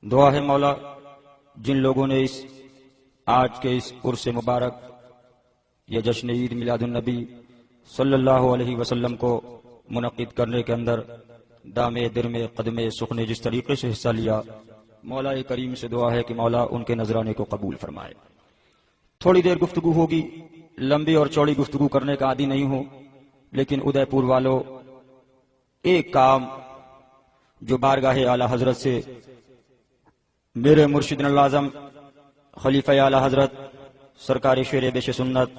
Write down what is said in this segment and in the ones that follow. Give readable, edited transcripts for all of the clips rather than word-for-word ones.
دعا ہے مولا جن لوگوں نے آج کے اس عرس مبارک یا جشن عید میلاد النبی صلی اللہ علیہ وسلم کو منعقد کرنے کے اندر دامے درمے قدمے سخنے جس طریقے سے حصہ لیا، مولا کریم سے دعا ہے کہ مولا ان کے نذرانے کو قبول فرمائے۔ تھوڑی دیر گفتگو ہوگی، لمبی اور چوڑی گفتگو کرنے کا عادی نہیں ہوں، لیکن ادے پور والوں ایک کام جو بارگاہ اعلی حضرت سے میرے مرشد اعظم خلیفہ اعلی حضرت سرکار شیر بیش سنت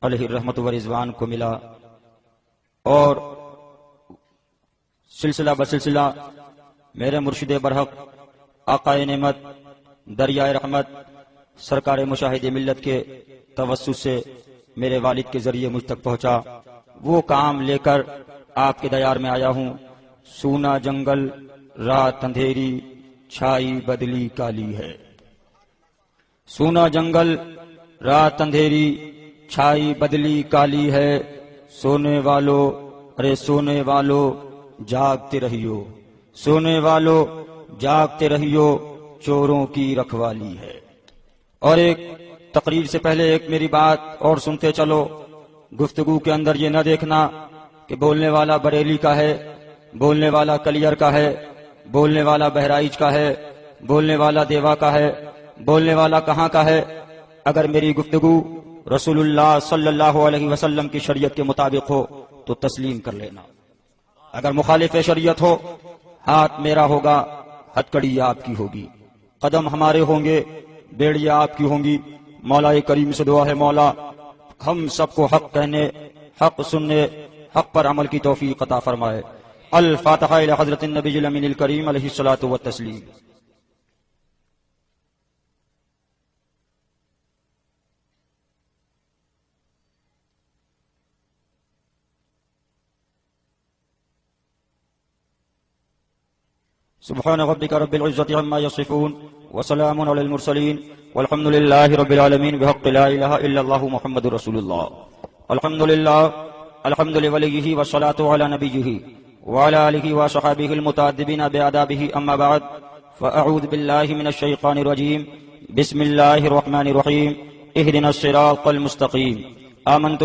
علیہ الرحمت و رضوان کو ملا، اور سلسلہ بسلسلہ میرے مرشد برحق آقائے نعمت دریائے رحمت سرکار مشاہد ملت کے توسط سے میرے والد کے ذریعے مجھ تک پہنچا، وہ کام لے کر آپ کے دیار میں آیا ہوں۔ سونا جنگل رات اندھیری چھائی بدلی کالی ہے، سونا جنگل رات اندھیری چھائی بدلی کالی ہے، سونے والو ارے سونے والو جاگتے رہیو، سونے والو جاگتے رہیو، چوروں کی رکھوالی ہے۔ اور ایک تقریر سے پہلے ایک میری بات اور سنتے چلو، گفتگو کے اندر یہ نہ دیکھنا کہ بولنے والا بریلی کا ہے، بولنے والا کلیئر کا ہے، بولنے والا بہرائچ کا ہے، بولنے والا دیوا کا ہے، بولنے والا کہاں کا ہے۔ اگر میری گفتگو رسول اللہ صلی اللہ علیہ وسلم کی شریعت کے مطابق ہو تو تسلیم کر لینا، اگر مخالف شریعت ہو ہاتھ میرا ہوگا، ہتکڑی آپ کی ہوگی، قدم ہمارے ہوں گے، بیڑیاں آپ کی ہوں گی۔ مولا کریم سے دعا ہے مولا ہم سب کو حق کہنے، حق سننے، حق پر عمل کی توفیق عطا فرمائے۔ الفاتحہ الی حضرت النبی الامین الکریم علیہ الصلوۃ والتسلیم۔ سبحان ربک رب العزة عما یصفون وسلام علی المرسلین والحمد للہ رب العالمین بحق لا الہ الا اللہ محمد رسول اللہ۔ الحمد للہ الحمد لولیہ والصلاة علی نبیہ وعلى آلہ وصحابہ المتعدبین بآدابہ، اما بعد فاعوذ باللہ من الشیطان الرجیم، بسم اللہ الرحمن الرحیم، اہدنا الصراط المستقیم۔ آمنت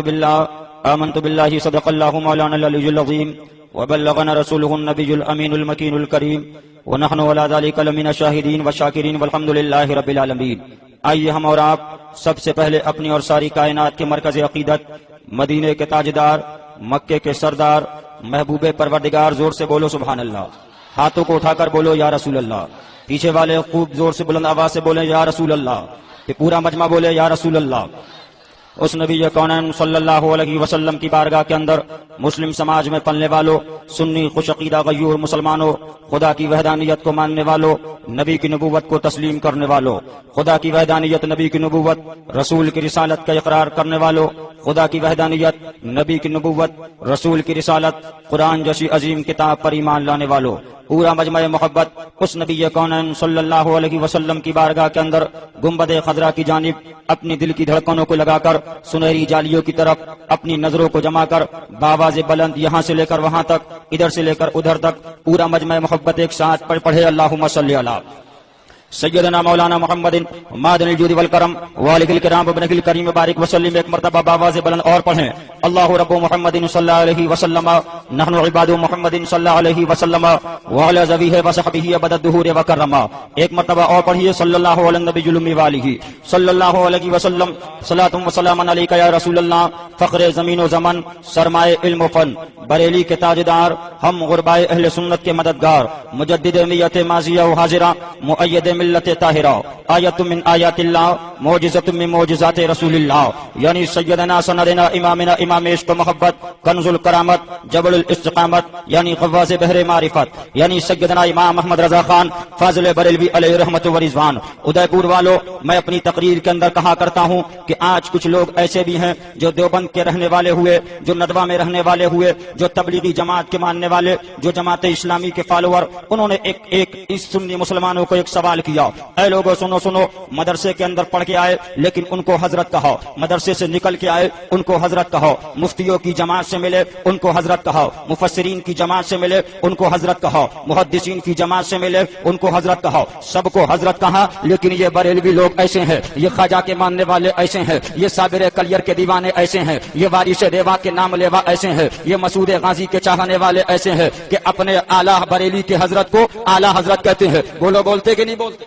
باللہ صدق اللہ مولانا العلی العظیم وبلغنا رسوله النبی الامین المکین الکریم ونحن على ذلك لمن الشاہدین والشاکرین والحمد للہ رب العالمین۔ آئیے ہم اور آپ سب سے پہلے اپنی اور ساری کائنات کے مرکز عقیدت، مدینے کے تاجدار، مکے کے سردار، محبوب پروردگار، زور سے بولو سبحان اللہ، ہاتھوں کو اٹھا کر بولو یا رسول اللہ، پیچھے والے خوب زور سے بلند آواز سے بولیں یا رسول اللہ، کہ پورا مجمع بولے یا رسول اللہ۔ اس نبی کونین صلی اللہ علیہ وسلم کی بارگاہ کے اندر مسلم سماج میں پلنے والوں، سنی خوش عقیدہ غیور مسلمانوں، خدا کی وحدانیت کو ماننے والوں، نبی کی نبوت کو تسلیم کرنے والوں، خدا کی وحدانیت، نبی کی نبوت، رسول کی رسالت کا اقرار کرنے والوں، خدا کی وحدانیت، نبی کی نبوت، رسول کی رسالت، قرآن جیسی عظیم کتاب پر ایمان لانے والوں، پورا مجمع محبت اس نبی کونین صلی اللہ علیہ وسلم کی بارگاہ کے اندر گنبد خضرا کی جانب اپنی دل کی دھڑکنوں کو لگا کر سنہری جالیوں کی طرف اپنی نظروں کو جما کر بآواز بلند یہاں سے لے کر وہاں تک، ادھر سے لے کر ادھر تک پورا مجمع محبت ایک ساتھ پڑھے اللہم صلی علی سیدنا مولانا محمد معدن الجود والکرم والد الکرام ابن الکریم بارک وسلم۔ ایک مرتبہ بآواز بلند اور پڑھیں اللہ رب محمد صلی اللہ علیہ وسلم، نحن عباد محمد صلی اللہ علیہ وسلم وعلی ذویہ وصحبہ ابد الدہور وکرما۔ ایک مرتبہ اور پڑھیے صلی اللہ علی النبی المی والہ صلی اللہ علیہ وسلم، صلاۃ و سلام علیک یا رسول اللہ، فخر زمین و زمن، سرمائے علم و فن، بریلی کے تاجدار، ہم غربائے اہل سنت کے مددگار، مجدد میت ماضیہ و حاضرہ، مؤید ملت طاہرہ، آیت من آیات اللہ، معجزت من معجزات رسول اللہ، یعنی سیدنا سندنا امامنا امام عشق و محبت، کنز الکرامت، جبل الاستقامت، یعنی غواص بحر معرفت، یعنی سیدنا امام محمد رضا خان فاضل بریلوی علیہ رحمت و رضوان۔ ادے پور والوں، میں اپنی تقریر کے اندر کہا کرتا ہوں کہ آج کچھ لوگ ایسے بھی ہیں جو دیوبند کے رہنے والے ہوئے، جو ندوہ میں رہنے والے ہوئے، جو تبلیغی جماعت کے ماننے والے، جو جماعت اسلامی کے فالوور، انہوں نے ایک اس سنی مسلمانوں کو ایک سوال کیا، اے لوگوں سنو، مدرسے کے اندر پڑھ کے آئے لیکن ان کو حضرت کہو، مدرسے سے نکل کے آئے ان کو حضرت کہو، مفتیوں کی جماعت سے ملے ان کو حضرت کہو، مفسرین کی جماعت سے ملے ان کو حضرت کہو، محدثین کی جماعت سے ملے ان کو حضرت کہو، سب کو حضرت کہا۔ لیکن یہ بریلوی لوگ ایسے ہیں، یہ خواجہ کے ماننے والے ایسے ہیں، یہ صابر کلیر کے دیوانے ایسے ہیں، یہ وارث ریوا کے نام لیوا ایسے ہیں، یہ مسعود غازی کے چاہنے والے ایسے ہیں کہ اپنے اعلیٰ بریلی کے حضرت کو اعلیٰ حضرت کہتے ہیں۔ بولو بولتے کہ نہیں بولتے؟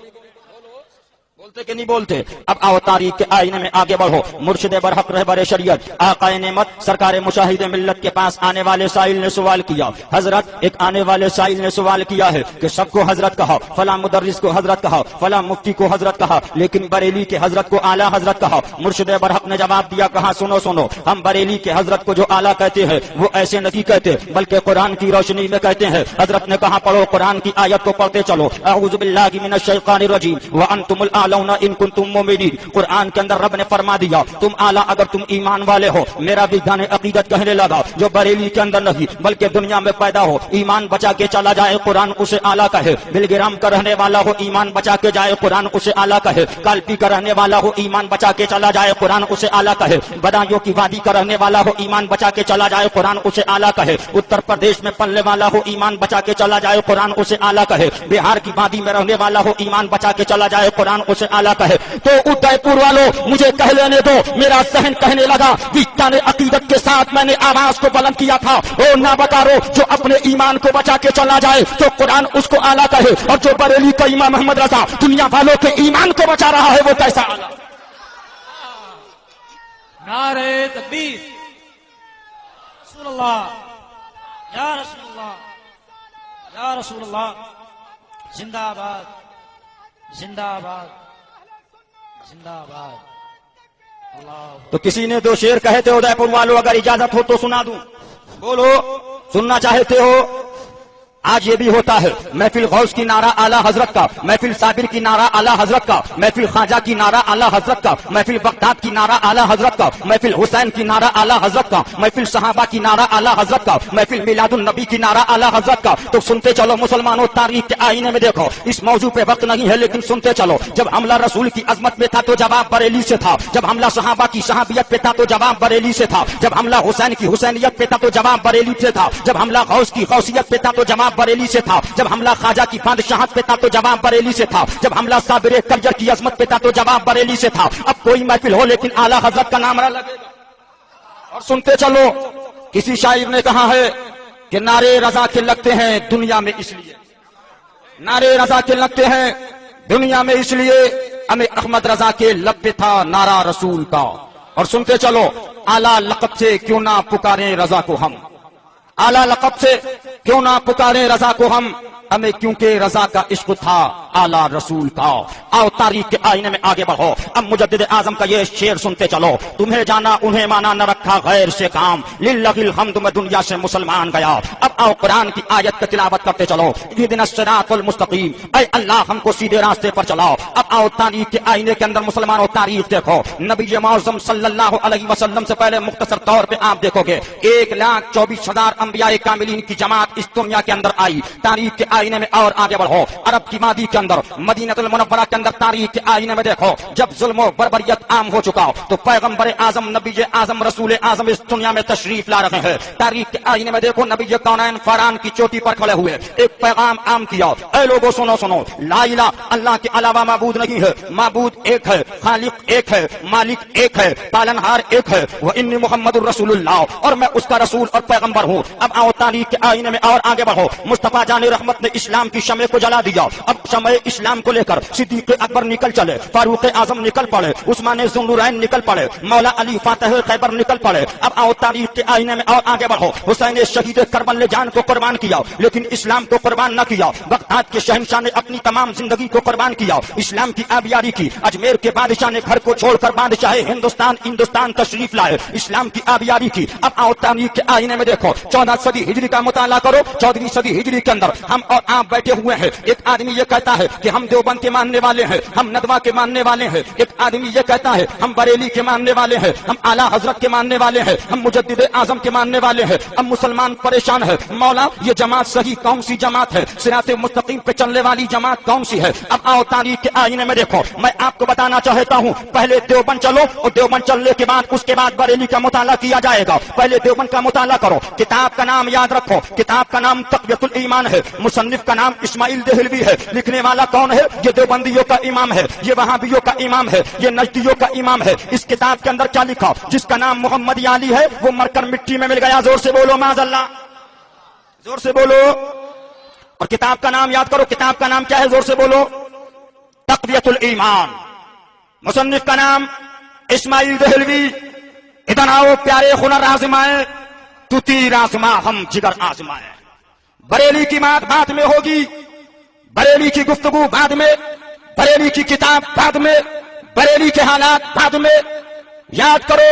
بولتے کہ نہیں بولتے؟ اب آؤ تاریخ کے آئینے میں آگے بڑھو۔ مرشد برحق رہبر شریعت آقا نعمت سرکار مشاہد ملت کے پاس آنے والے سائل نے سوال کیا، حضرت ایک آنے والے سائل نے سوال کیا ہے کہ سب کو حضرت کہا، فلاں مدرس کو حضرت کہا، فلاں مفتی کو حضرت کہا، لیکن بریلی کے حضرت کو اعلیٰ حضرت کہا۔ مرشد برحق نے جواب دیا، کہا سنو سنو، ہم بریلی کے حضرت کو جو اعلیٰ کہتے ہیں وہ ایسے نہیں کہتے بلکہ قرآن کی روشنی میں کہتے ہیں۔ حضرت نے کہا پڑھو، قرآن کی آیت کو پڑھتے چلو، اعوذ باللہ من الشیطان الرجیم وانتم الاعلون ان کنتم مومنین۔ قرآن کے اندر رب نے فرما دیا تم اعلیٰ اگر تم ایمان والے ہو۔ میرا بھی دان عقیدت کہنے لگا جو بریلی کے اندر نہیں بلکہ دنیا میں پیدا ہو، ایمان بچا کے چلا جائے قرآن اسے اعلیٰ کہے، بلگرام کا رہنے والا ہو ایمان بچا کے جائے قرآن اسے اعلیٰ کہے، کالپی کا رہنے والا ہو ایمان بچا کے چلا جائے قرآن اسے اعلیٰ کہے، بدایوں کی وادی کا رہنے والا ہو ایمان بچا کے چلا جائے قرآن اسے اعلیٰ کہے، اتر پردیش میں پلنے والا ہو ایمان بچا کے چلا جائے قرآن اسے اعلیٰ کہے، بہار کی وادی میں رہنے والا ہو ایمان بچا کے چلا جائے قرآن اسے اعلیٰ کہے۔ تو ادے پور والوں مجھے کہہ لینے دو، میرا ذہن کہنے لگا وجدان عقیدت کے ساتھ میں نے آواز کو بلند کیا تھا، او نہ بکارو جو اپنے ایمان کو بچا کے چلا جائے تو قرآن اس کو اعلیٰ کہے، اور جو بریلی کا امام محمد رضا دنیا والوں کے ایمان کو بچا رہا ہے وہ کیسا اعلیٰ؟ نعرہ تکبیر، رسول اللہ یا رسول اللہ یا رسول اللہ، زندہ آباد زندہ آباد زندہ آباد۔ اللہ تو کسی نے دو شعر کہے تھے ادے پور والوں، اگر اجازت ہو تو سنا دوں، بولو سننا چاہتے ہو؟ آج یہ بھی ہوتا ہے محفل غوث کی نعرہ اعلیٰ حضرت کا، محفل صابر کی نعرہ اعلیٰ حضرت کا، محفل خواجہ کی نعرہ اعلیٰ حضرت کا، محفل بغداد کی نعرہ اعلیٰ حضرت کا، محفل حسین کی نعرہ اعلیٰ حضرت کا، محفل صحابہ کی نعرہ اعلیٰ حضرت کا، محفل میلاد النبی کی نعرہ اعلیٰ حضرت کا۔ تو سنتے چلو مسلمانوں، تاریخ کے آئینے میں دیکھو، اس موضوع پہ وقت نہیں ہے لیکن سنتے چلو، جب حملہ رسول کی عظمت پہ تھا تو جواب بریلی سے تھا، جب حملہ صحابہ کی صحابیت پہ تھا تو جواب بریلی سے تھا، جب حملہ حسین کی حسینیت پہ تھا تو جواب بریلی سے تھا، جب حملہ غوث کی غوثیت پہ تھا تو جواب بریلی سے تھا، جب حملہ خواجہ کی بادشاہت پہ تھا تو جواب بریلی سے تھا، جب حملہ صابر کلیر کی عظمت پہ تھا تو جواب بریلی سے تھا۔ اب کوئی محفل ہو لیکن اعلیٰ حضرت کا نام نہ لگے گا۔ اور سنتے چلو، کسی شاعر نے کہا ہے کہ نعرے رضا کے لگتے ہیں دنیا میں اس لیے، نعرے رضا کے لگتے ہیں دنیا میں اس لیے، ہمیں احمد رضا کے لب پہ تھا نعرہ رسول کا۔ اور سنتے چلو، اعلیٰ لقب سے کیوں نہ پکاریں رضا کو ہم، اعلیٰ لقب سے کیوں نہ پکاریں رضا کو ہم، ہمیں کیونکہ رضا کا عشق تھا اعلیٰ رسول کا۔ آؤ تاریخ کے آئینے میں آگے بڑھو، اب مجدد اعظم کا یہ شعر سنتے چلو، تمہیں جانا انہیں مانا نہ رکھا غیر سے کام، للہ الحمد میں دنیا سے مسلمان گیا۔ اب آؤ قرآن کی آیت کا تلاوت کرتے چلو، اہدنا الصراط المستقیم، اے اللہ ہم کو سیدھے راستے پر چلاؤ۔ اب آؤ تاریخ کے آئینے کے اندر مسلمانوں تاریخ دیکھو، نبی معظم صلی اللہ علیہ وسلم سے پہلے مختصر طور پہ آپ دیکھو گے 1,24,000 انبیاء کاملین کی جماعت اس دنیا کے اندر آئی۔ تاریخ کے آئینے میں اور آگے بڑھو، عرب کی وادی کے اندر مدینہ المنورہ کے اندر تاریخ کے آئینے میں دیکھو، جب ظلم و بربریت عام ہو چکا تو پیغمبر اعظم نبی اعظم رسول اعظم اس دنیا میں تشریف لا رہے ہیں۔ تاریخ کے آئینے میں دیکھو، نبی کونین فاران کی چوٹی پر کھڑے ہوئے ایک پیغام عام کیا، اے لوگوں سنو سنو، لا الہ اللہ کے علاوہ معبود نہیں ہے، معبود ایک ہے، خالق ایک ہے، مالک ایک ہے، پالنہار ایک ہے، وانی محمد الرسول اللہ، اور میں اس کا رسول اور پیغمبر ہوں۔ اب آؤ تاریخ کے آئینے میں اور آگے بڑھو، مصطفیٰ جان رحمت نے اسلام کی شمع کو جلا دیا، اب شمع اسلام کو لے کر صدیق اکبر نکل چلے، فاروق اعظم نکل پڑے، عثمان ذوالنورین نکل پڑے، مولا علی فاتح خیبر نکل پڑے۔ اب آؤ تاریخ کے آئینے میں اور آگے بڑھو، حسین شہید کربلا نے جان کو قربان کیا لیکن اسلام کو قربان نہ کیا، بغداد کے شہنشاہ نے اپنی تمام زندگی کو قربان کیا، اسلام کی آبیاری کی، اجمیر کے بادشاہ نے گھر کو چھوڑ کر بادشاہ ہندوستان تشریف لائے، اسلام کی آبیاری کی۔ اب آؤ تاریخ کے آئینے میں دیکھو، 14 صدی ہجری کا مطالعہ کرو، 14ویں صدی ہجری کے اندر ہم اور آپ بیٹھے ہوئے ہیں. ایک آدمی یہ کہتا ہے کہ ہم دیوبند کے ماننے والے ہیں, ہم ندوہ کے ماننے والے ہیں. ایک آدمی یہ کہتا ہے ہم بریلی کے ماننے والے ہیں, ہم اعلیٰ حضرت کے ماننے والے ہیں, ہم مجدد اعظم کے ماننے والے ہیں. اب مسلمان پریشان ہے, مولا یہ جماعت صحیح کون سی جماعت ہے, صراط مستقیم پہ چلنے والی جماعت کون سی ہے؟ اب آؤ تاریخ کے آئینے میں دیکھو. میں آپ کو بتانا چاہتا ہوں, پہلے دیوبند چلو اور دیوبند چلنے کے بعد اس کے بعد بریلی کا مطالعہ کیا جائے گا. پہلے دیوبند کا مطالعہ کرو. کتاب کا نام یاد رکھو, کتاب کا نام تقویۃ الایمان ہے. مصنف کا نام اسماعیل دہلوی ہے. لکھنے والا کون ہے؟ یہ دیوبندیوں کا امام ہے, یہ وہابیوں کا امام ہے, یہ نجدیوں کا امام ہے. اس کتاب کے اندر کیا لکھا؟ جس کا نام محمد علی ہے وہ مر کر مٹی میں مل گیا. زور سے بولو معاذ اللہ, زور سے بولو. اور کتاب کا نام یاد کرو, کتاب کا نام کیا ہے؟ زور سے بولو, تقویۃ الایمان. مصنف کا نام اسماعیل دہلوی. ادھر آؤ پیارے ہنر آزمائے, تو تیر آزما ہم جگر آزمائے. بریلی کی بات بعد میں ہوگی, بریلی کی گفتگو بعد میں, بریلی کی کتاب بعد میں, بریلی کے حالات بعد میں. یاد کرو,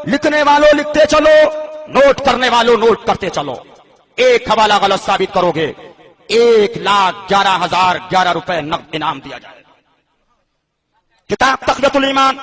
لکھنے والوں لکھتے چلو, نوٹ کرنے والوں نوٹ کرتے چلو. ایک حوالہ غلط ثابت کرو گے 1,11,011 روپے نقد انعام دیا جائے گا. کتاب تقویۃ الایمان,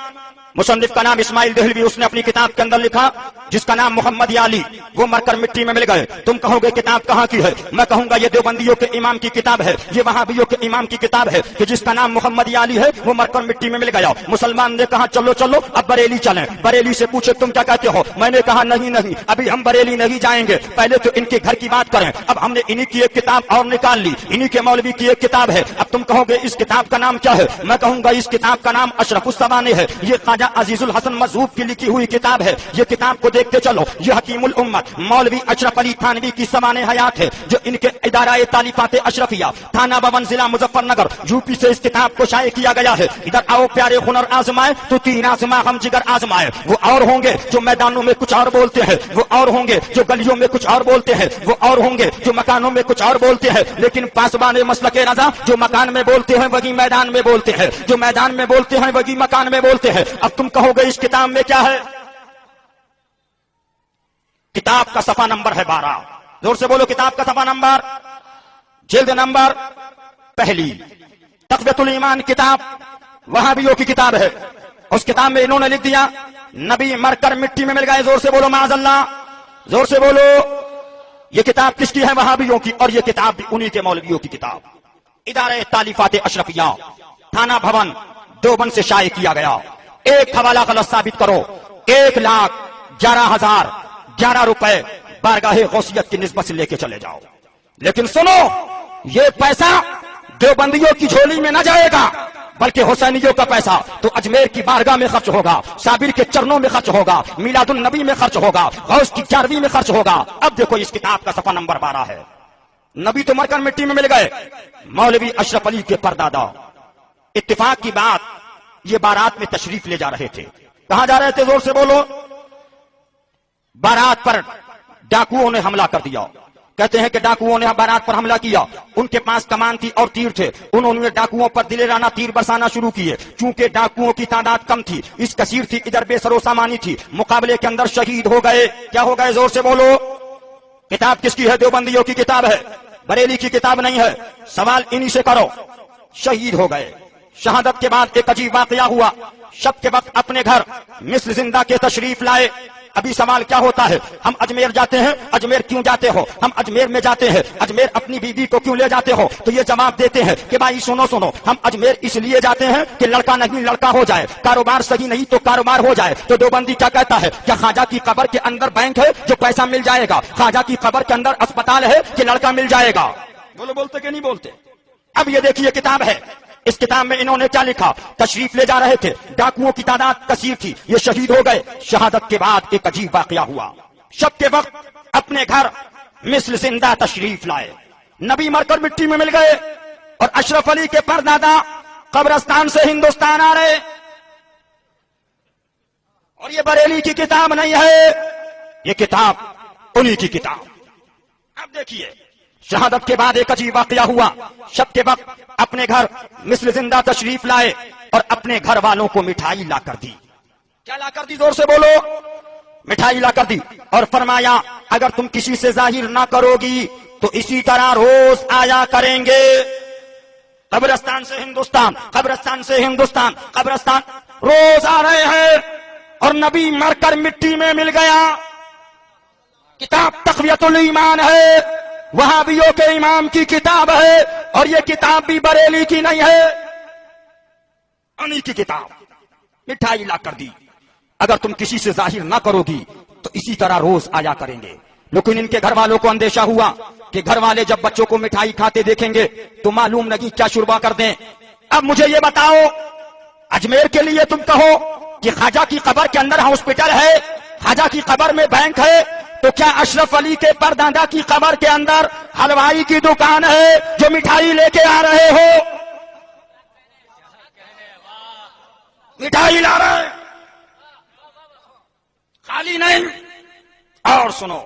مصنف کا نام اسماعیل دہلوی. اس نے اپنی کتاب کے اندر لکھا جس کا نام محمد علی, وہ مر کر مٹی میں مل گئے. تم کہو گے کتاب کہاں کی ہے؟ میں کہوں گا یہ دیوبندیوں کے امام کی کتاب ہے, یہ وہابیوں کے امام کی کتاب ہے کہ جس کا نام محمد علی ہے, وہ مر کر مٹی میں مل گیا. مسلمان نے کہا چلو چلو اب بریلی چلیں. بریلی سے پوچھے تم کیا کہتے ہو؟ میں نے کہا نہیں نہیں, ابھی ہم بریلی نہیں جائیں گے, پہلے تو ان کے گھر کی بات کریں. اب ہم نے انہی کی ایک کتاب اور نکال لی, انہی کے مولوی کی ایک کتاب ہے. اب تم کہو گے اس کتاب کا نام کیا ہے؟ میں کہوں گا اس کتاب کا نام اشرف السوانح ہے. یہ خواجہ عزیز الحسن مذہوب کی لکھی ہوئی کتاب ہے. یہ کتاب کو دیکھتے چلو. یہ حکیم الامت مولوی اشرف علی تھانوی کی سوانح حیات ہے, جو ان کے ادارہ تعلیفات اشرفیہ تھانہ بھون ضلع مظفر نگر یوپی سے اس کتاب کو شائع کیا گیا ہے. ادھر آؤ پیارے ہنر آزمائے, تو تیر آزما ہم جگر آزمائے. وہ اور ہوں گے جو میدانوں میں کچھ اور بولتے ہیں, وہ اور ہوں گے جو گلیوں میں کچھ اور بولتے ہیں, وہ اور ہوں گے جو مکانوں میں کچھ اور بولتے ہیں. لیکن پاسبان مسلک رضا جو مکان میں بولتے ہیں وہی میدان میں بولتے ہیں, جو میدان میں بولتے ہیں وہی مکان میں بولتے ہیں. اب تم کہو گے اس کتاب میں کیا ہے؟ کتاب کا صفحہ نمبر ہے 12. زور سے بولو, کتاب کا صفحہ نمبر, جلد نمبر پہلی. تقویۃ الایمان کتاب وہابیوں کی کتاب ہے. اس کتاب میں انہوں نے لکھ دیا نبی مر کر مٹی میں مل گئے. زور سے بولو معاذ اللہ, زور سے بولو. یہ کتاب کس کی ہے؟ وہابیوں کی. اور یہ کتاب بھی انہی کے مولویوں کی کتاب. ادارہ تعلیفات اشرفیہ تھانہ بھون دیوبند سے شائع کیا گیا. ایک حوالہ غلط ثابت کرو, 1,11,011 روپے بارگاہ غوثیت کی نسبت سے لے کے چلے جاؤ. لیکن سنو, یہ پیسہ دیوبندیوں کی جھولی میں نہ جائے گا, بلکہ حسینیوں کا پیسہ تو اجمیر کی بارگاہ میں خرچ ہوگا, صابر کے چرنوں میں خرچ ہوگا, میلاد النبی میں خرچ ہوگا, غوث کی 11ویں میں خرچ ہوگا. اب دیکھو اس کتاب کا صفحہ نمبر 12 ہے. نبی تو مر کر مٹی میں مل گئے, مولوی اشرف علی کے پردادا. اتفاق کی بات, یہ بارات میں تشریف لے جا رہے تھے. کہاں جا رہے تھے؟ زور سے بولو. بارات پر ڈاکوؤں نے حملہ کر دیا. کہتے ہیں کہ ڈاکوؤں نے بارات پر حملہ کیا. ان کے پاس کمان تھی اور تیر تھے. انہوں نے ڈاکوؤں پر دلیرانہ تیر برسانا شروع کیے. چونکہ ڈاکوؤں کی تعداد کم تھی, اس کثیر تھی, ادھر بے سر و سامانی تھی. مقابلے کے اندر شہید ہو گئے. کیا ہو گئے؟ زور سے بولو. کتاب کس کی ہے؟ دیوبندیوں کی کتاب ہے, بریلی کی کتاب نہیں ہے. سوال انہی سے کرو. شہید ہو گئے. شہادت کے بعد ایک عجیب واقعہ ہوا. شب کے وقت اپنے گھر مثل زندہ کے تشریف لائے. ابھی سوال کیا ہوتا ہے؟ ہم اجمیر جاتے ہیں. اجمیر کیوں جاتے ہو؟ ہم اجمیر میں جاتے ہیں. اجمیر اپنی بیوی کو کیوں لے جاتے ہو؟ تو یہ جواب دیتے ہیں کہ بھائی سنو سنو, ہم اجمیر اس لیے جاتے ہیں کہ لڑکا نہیں لڑکا ہو جائے, کاروبار صحیح نہیں تو کاروبار ہو جائے. تو دیوبندی کیا کہتا ہے؟ کیا خواجہ کی قبر کے اندر بینک ہے جو پیسہ مل جائے گا؟ خواجہ کی قبر کے اندر اسپتال ہے کہ لڑکا مل جائے گا؟ بولو, بولتے کہ نہیں بولتے؟ اب یہ دیکھیے کتاب ہے. اس کتاب میں انہوں نے کیا لکھا؟ تشریف لے جا رہے تھے, ڈاکوؤں کی تعداد کثیر تھی, یہ شہید ہو گئے. شہادت کے بعد ایک عجیب واقعہ ہوا. شب کے وقت اپنے گھر مثل زندہ تشریف لائے. نبی مر کر مٹی میں مل گئے اور اشرف علی کے پردادا قبرستان سے ہندوستان آ رہے. اور یہ بریلی کی کتاب نہیں ہے, یہ کتاب انہی کی کتاب. اب دیکھیے, شہادت کے بعد ایک عجیب واقعہ ہوا. شب کے وقت اپنے گھر مثل زندہ تشریف لائے اور اپنے گھر والوں کو مٹھائی لا کر دی. کیا لا کر دی؟ زور سے بولو. مٹھائی لا کر دی اور فرمایا اگر تم کسی سے ظاہر نہ کرو گی تو اسی طرح روز آیا کریں گے قبرستان سے ہندوستان، قبرستان سے ہندوستان، قبرستان روز آ رہے ہیں اور نبی مر کر مٹی میں مل گیا۔ کتاب تقویت الایمان ہے، وہابیوں کے امام کی کتاب ہے، اور یہ کتاب بھی بریلی کی نہیں ہے، انہی کی کتاب۔ مٹھائی لا کر دی، اگر تم کسی سے ظاہر نہ کرو گی تو اسی طرح روز آیا کریں گے۔ لیکن ان کے گھر والوں کو اندیشہ ہوا کہ گھر والے جب بچوں کو مٹھائی کھاتے دیکھیں گے تو معلوم نہیں کیا شربہ کر دیں۔ اب مجھے یہ بتاؤ، اجمیر کے لیے تم کہو کہ خواجہ کی قبر کے اندر ہاسپٹل ہے، خواجہ کی قبر میں بینک ہے، تو کیا اشرف علی کے پردادا کی قبر کے اندر حلوائی کی دکان ہے جو مٹھائی لے کے آ رہے ہو؟ مٹھائی لا رہے ہیں، خالی نہیں۔ اور سنو،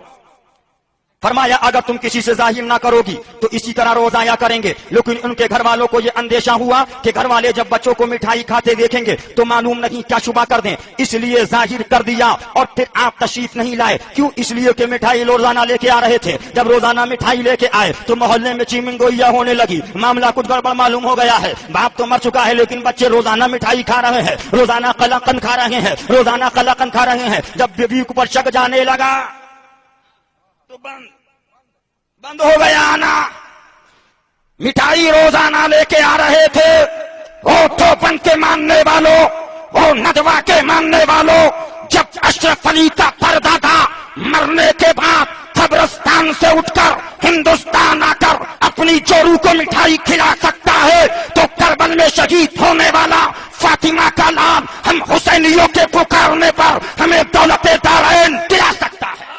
فرمایا اگر تم کسی سے ظاہر نہ کرو گی تو اسی طرح روز آیا کریں گے۔ لیکن ان کے گھر والوں کو یہ اندیشہ ہوا کہ گھر والے جب بچوں کو مٹھائی کھاتے دیکھیں گے تو معلوم نہیں کیا شبہ کر دیں، اس لیے ظاہر کر دیا۔ اور پھر آپ تشریف نہیں لائے، کیوں؟ اس لیے کہ مٹھائی روزانہ لے کے آ رہے تھے۔ جب روزانہ مٹھائی لے کے آئے تو محلے میں چیمنگ گوئیاں ہونے لگی، معاملہ کچھ گڑبڑ معلوم ہو گیا ہے۔ باپ تو مر چکا ہے لیکن بچے روزانہ مٹھائی کھا رہے ہیں، روزانہ قلاقند کھا رہے ہیں، روزانہ قلاقند کھا رہے ہیں۔ جب بیوی کے اوپر شک جانے لگا تو بند ہو گیا آنا۔ مٹھائی روزانہ لے کے آ رہے تھے۔ وہ توپن کے ماننے والوں، وہ ندوہ کے ماننے والوں، جب اشرف علی کا پردادا مرنے کے بعد قبرستان سے اٹھ کر ہندوستان آ کر اپنی چورو کو مٹھائی کھلا سکتا ہے تو کربل میں شہید ہونے والا فاطمہ کا لال ہم حسینیوں کے پکارنے پر ہمیں دولت دارین دلا سکتا ہے۔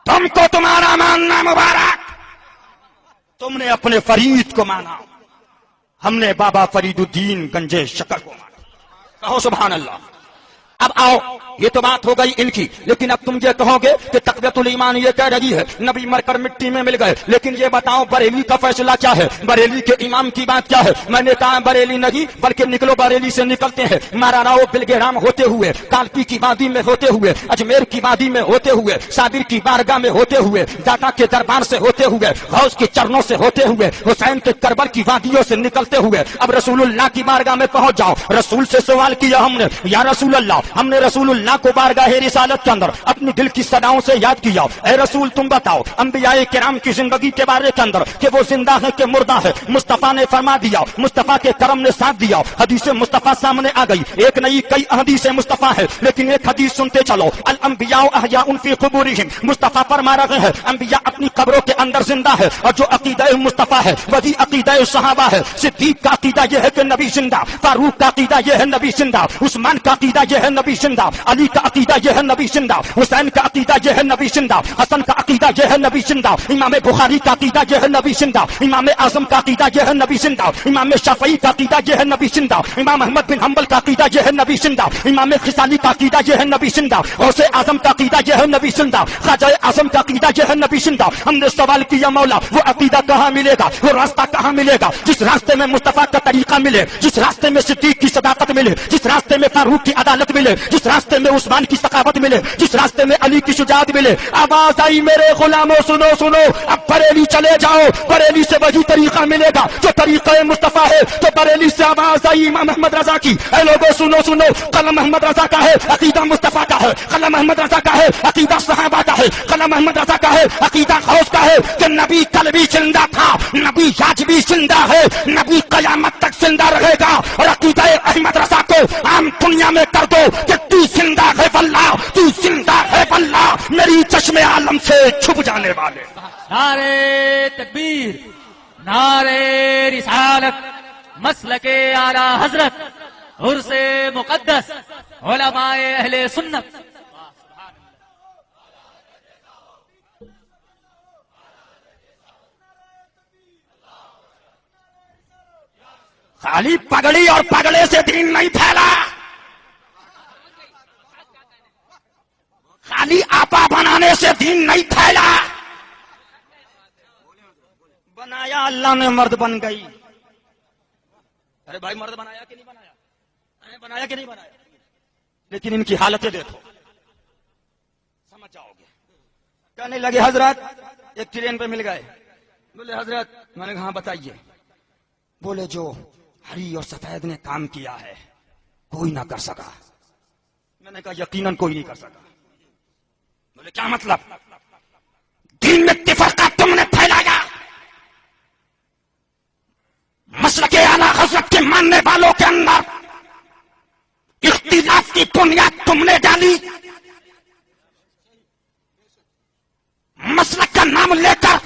تم کو تمہارا ماننا مبارک، تم نے اپنے فرید کو مانا، ہم نے بابا فرید الدین گنجے شکر کو مانا۔ کہو سبحان اللہ۔ اب آؤ، یہ تو بات ہو گئی ان کی، لیکن اب تم یہ کہو گے کہ تقویت الایمان یہ کہہ رہی ہے نبی مر کر مٹی میں مل گئے، لیکن یہ بتاؤ بریلی کا فیصلہ کیا ہے، بریلی کے امام کی بات کیا ہے؟ میں نے کہا بریلی نہیں بلکہ نکلو بریلی سے نکلتے ہیں، مارا راؤ بلگیرام ہوتے ہوئے، کالپی کی وادی میں ہوتے ہوئے، اجمیر کی وادی میں ہوتے ہوئے، صابر کی بارگاہ میں ہوتے ہوئے، داتا کے دربار سے ہوتے ہوئے، غوث کے چرنوں سے ہوتے ہوئے، حسین کے کربل کی وادیوں سے نکلتے ہوئے اب رسول اللہ کی بارگاہ میں پہنچ جاؤ۔ رسول سے سوال کیا ہم نے، یا رسول اللہ، ہم نے رسول اللہ کو بارگاہ رسالت کے اندر اپنی دل کی صداؤں سے یاد کیا، اے رسول تم بتاؤ انبیاء کرام کی زندگی کے بارے کے اندر کہ وہ زندہ ہے کہ مردہ ہے؟ مصطفیٰ نے فرما دیا، مصطفیٰ کے کرم نے ساتھ دیا، حدیث مصطفیٰ سامنے آ گئی، ایک نہیں کئی حدیث مصطفیٰ ہے، لیکن ایک حدیث سنتے چلو، الانبیاء احیاء فی قبورہم، مصطفیٰ فرما رہے ہیں انبیاء اپنی قبروں کے اندر زندہ ہے، اور جو عقیدہ مصطفیٰ ہے وہی عقیدہ صحابہ ہے۔ صدیق کا عقیدہ یہ ہے کہ نبی زندہ، فاروق کا عقیدہ یہ ہے نبی زندہ، عثمان کا عقیدہ یہ ہے نبی زندہ، علی کا عقیدہ یہ ہے نبی زندہ، حسین کا عقیدہ یہ ہے نبی زندہ، حسن کا عقیدہ یہ ہے نبی زندہ، امام بخاری کا عقیدہ یہ ہے نبی زندہ، امام اعظم کا عقیدہ یہ ہے نبی زندہ، امام شافعی کا عقیدہ یہ ہے نبی زندہ، امام احمد بن حنبل کا عقیدہ یہ ہے نبی زندہ، امام غزالی کا عقیدہ یہ ہے نبی زندہ، غوث اعظم کا عقیدہ یہ ہے نبی زندہ، خواجہ اعظم کا عقیدہ یہ ہے نبی زندہ۔ ہم نے سوال کیا مولا وہ عقیدہ کہاں ملے گا، وہ راستہ کہاں ملے گا؟ جس راستے میں مصطفیٰ کا طریقہ ملے، جس راستے میں صدیق کی صداقت ملے، جس راستے میں فاروق کی عدالت ملے، جس راستے میں عثمان کی ثقافت ملے، جس راستے میں علی کی شجاعت ملے۔ آواز آئی میرے غلاموں سنو سنو، اب بریلی چلے جاؤ، بریلی سے وہی طریقہ ملے گا جو طریقہ مصطفیٰ ہے۔ تو بریلی سے آواز آئی امام احمد رضا کی، اے لوگوں سنو سنو، قلم احمد رضا کا ہے، عقیدہ مصطفیٰ کا ہے، قلم احمد رضا کا ہے، عقیدہ صحابہ کا ہے، قلم احمد رضا کا ہے، عقیدہ غوث کا ہے کہ نبی کل بھی زندہ تھا، نبی آج بھی زندہ ہے، نبی قیامت تک زندہ رہے گا۔ اور عقیدہ احمد رضا کو عام دنیا میں کر دو کہ تو زندہ ہے واللہ، تو زندہ ہے واللہ، میری چشم عالم سے چھپ جانے والے۔ نعرے تکبیر، نعرے رسالت، مسلک اعلی حضرت، عرس مقدس، علماء اہل سنت۔ خالی پگڑی اور پگڑے سے دین نہیں پھیلا، خالی آپا بنانے سے دین نہیں پھیلا، بنایا اللہ نے مرد بن گئی۔ ارے بھائی مرد بنایا کہ نہیں بنایا؟ بنایا کہ نہیں بنایا؟ لیکن ان کی حالتیں دیکھو سمجھ جاؤ گے. کہنے لگے حضرت ایک ٹرین پہ مل گئے. بولے حضرت. میں نے کہا ہاں بتائیے. بولے جو ہری اور سفید نے کام کیا ہے کوئی نہ کر سکا. میں نے کہا یقیناً کوئی نہیں کر سکا. بولے کیا مطلب؟ دین میں تفرقہ تم نے پھیلایا، مسلک اعلیٰ حضرت کے ماننے والوں کے اندر اختلاف کی بنیاد تم نے ڈالی، مسلک کا نام لے کر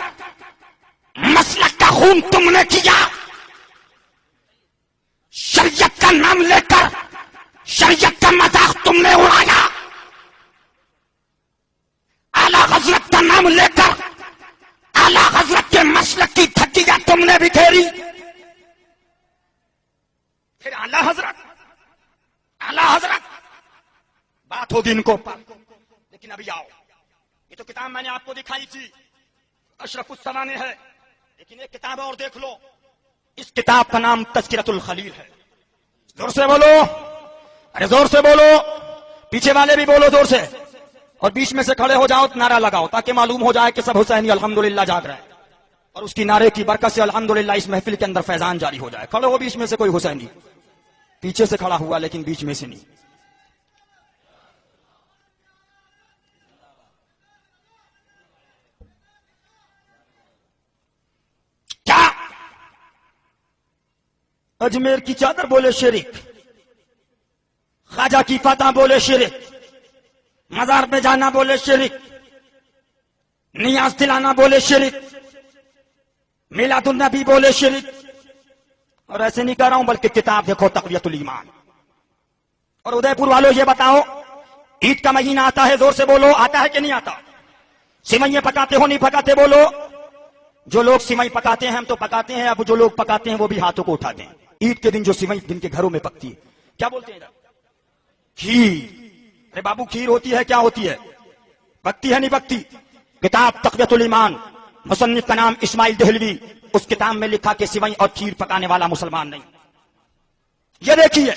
مسلک کا خون تم نے کیا، شریعت کا نام لے کر شریعت کا مذاق تم نے اڑایا، اعلیٰ حضرت کا نام لے کر اعلیٰ حضرت کے مسلک کی دھجیاں تم نے بکھیری. پھر اعلیٰ حضرت بات ہوگی ان کو. لیکن ابھی آؤ، یہ تو کتاب میں نے آپ کو دکھائی تھی اشرف الزمانے ہے، لیکن ایک کتاب اور دیکھ لو. اس کتاب کا نام تذکرۃ الخلیل ہے. زور سے بولو، ارے زور سے بولو، پیچھے والے بھی بولو زور سے، اور بیچ میں سے کھڑے ہو جاؤ نعرہ لگاؤ تاکہ معلوم ہو جائے کہ سب حسینی الحمدللہ جاگ رہے ہیں، اور اس کی نعرے کی برکت سے الحمدللہ اس محفل کے اندر فیضان جاری ہو جائے. کھڑے ہو بیچ میں سے کوئی حسینی، پیچھے سے کھڑا ہوا لیکن بیچ میں سے نہیں. کیا اجمیر کی چادر بولے شرک، خواجہ کی فتح بولے شرک، مزار پہ جانا بولے شرک، نیاز دلانا بولے شرک، میلاد النبی بولے شرک. اور ایسے نہیں کہہ رہا ہوں بلکہ کتاب دیکھو تقویت الایمان. اور ادے پور والوں یہ بتاؤ عید کا مہینہ آتا ہے، زور سے بولو، آتا ہے کہ نہیں آتا؟ سیوئیاں پکاتے ہو نہیں پکاتے؟ بولو. جو لوگ سیوئی پکاتے ہیں ہم تو پکاتے ہیں، اب جو لوگ پکاتے ہیں وہ بھی ہاتھوں کو اٹھا دیں. عید کے دن جو سیوئی جن کے گھروں میں پکتی ہے کیا بولتے ہیں؟ کھیر. ارے بابو کھیر ہوتی ہے، کیا ہوتی ہے؟ پکتی ہے نہیں پکتی؟ کتاب تقویت الایمان، مصنف کا نام اسماعیل دہلوی، اس کتاب میں لکھا کہ سیوئی اور کھیر پکانے والا مسلمان نہیں. یہ دیکھیے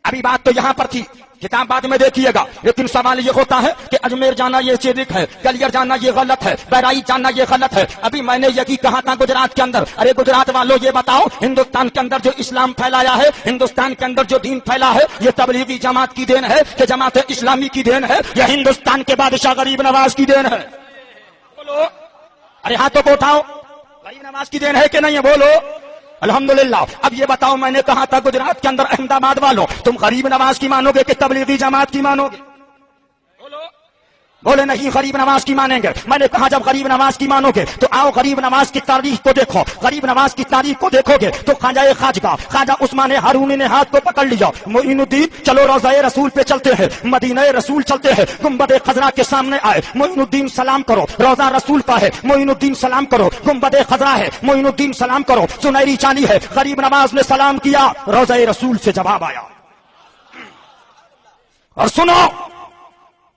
ابھی بات تو یہاں پر تھی، کتاب بعد میں دیکھیے گا. لیکن سوال یہ ہوتا ہے کہ اجمیر جانا یہ شرک ہے، گلیئر جانا یہ غلط ہے، بہرائچ جانا یہ غلط ہے. ابھی میں نے یہی کہا تھا گجرات کے اندر. ارے گجرات والوں یہ بتاؤ ہندوستان کے اندر جو اسلام پھیلایا ہے، ہندوستان کے اندر جو دین پھیلا ہے، یہ تبلیغی جماعت کی دین ہے کہ جماعت اسلامی کی دین ہے یا ہندوستان کے بادشاہ غریب نواز کی دین ہے؟ بولو. ارے ہاتھوں کو اٹھاؤ، غریب نواز کی دین ہے کہ نہیں ہے؟ بولو. الحمدللہ. اب یہ بتاؤ میں نے کہا تھا گجرات کے اندر احمد آباد والوں تم غریب نواز کی مانو گے کہ تبلیغی جماعت کی مانو گے؟ بولے نہیں غریب نواز کی مانیں گے. میں نے کہا جب غریب نواز کی مانو گے تو آؤ غریب نواز کی تاریخ کو دیکھو. غریب نواز کی تاریخ کو دیکھو گے تو خواجہ خواجگاہ خواجہ عثمان ہارونی نے ہاتھ کو پکڑ لیا. معین الدین چلو روضہ رسول پہ چلتے ہیں، مدینہ رسول چلتے ہیں. گنبد خضرا کے سامنے آئے، معین الدین سلام کرو. روضہ رسول کا ہے، معین الدین سلام کرو. گنبد خضرا ہے، معین الدین سلام کرو. سنہری چاندی ہے، غریب نواز نے سلام کیا، روضہ رسول سے جواب آیا. اور سنو،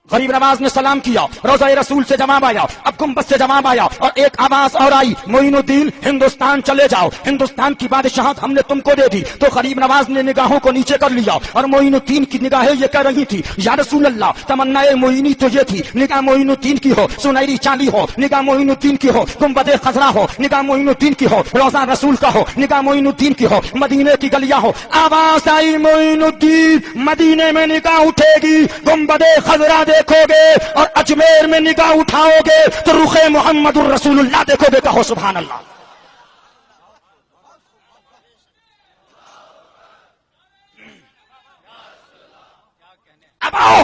غریب نواز نے سلام کیا، روضہ رسول سے جواب آیا، اب گنبد سے جواب آیا، اور ایک آواز اور آئی، معین الدین ہندوستان چلے جاؤ، ہندوستان کی بادشاہت ہم نے تم کو دے دی. تو غریب نواز نے نگاہوں کو نیچے کر لیا اور معین الدین کی نگاہیں یہ کہہ رہی تھی یا رسول اللہ تمنا معینی تو یہ تھی، نگاہ معین الدین کی ہو، سنہری چاندی ہو نگاہ معین الدین کی ہو، گنبد خضرا ہو نگاہ معین الدین کی ہو، روضہ رسول کا ہو نگاہ معین الدین کی ہو، مدینے کی گلیاں ہو. آواز آئی معین الدین مدینے میں نگاہ اٹھے گی، گنبد خضرا دیکھو گے اور اجمیر میں نگاہ اٹھاؤ گے تو رخ محمد الرسول اللہ دیکھو گے. کہو سبحان اللہ. اب آؤ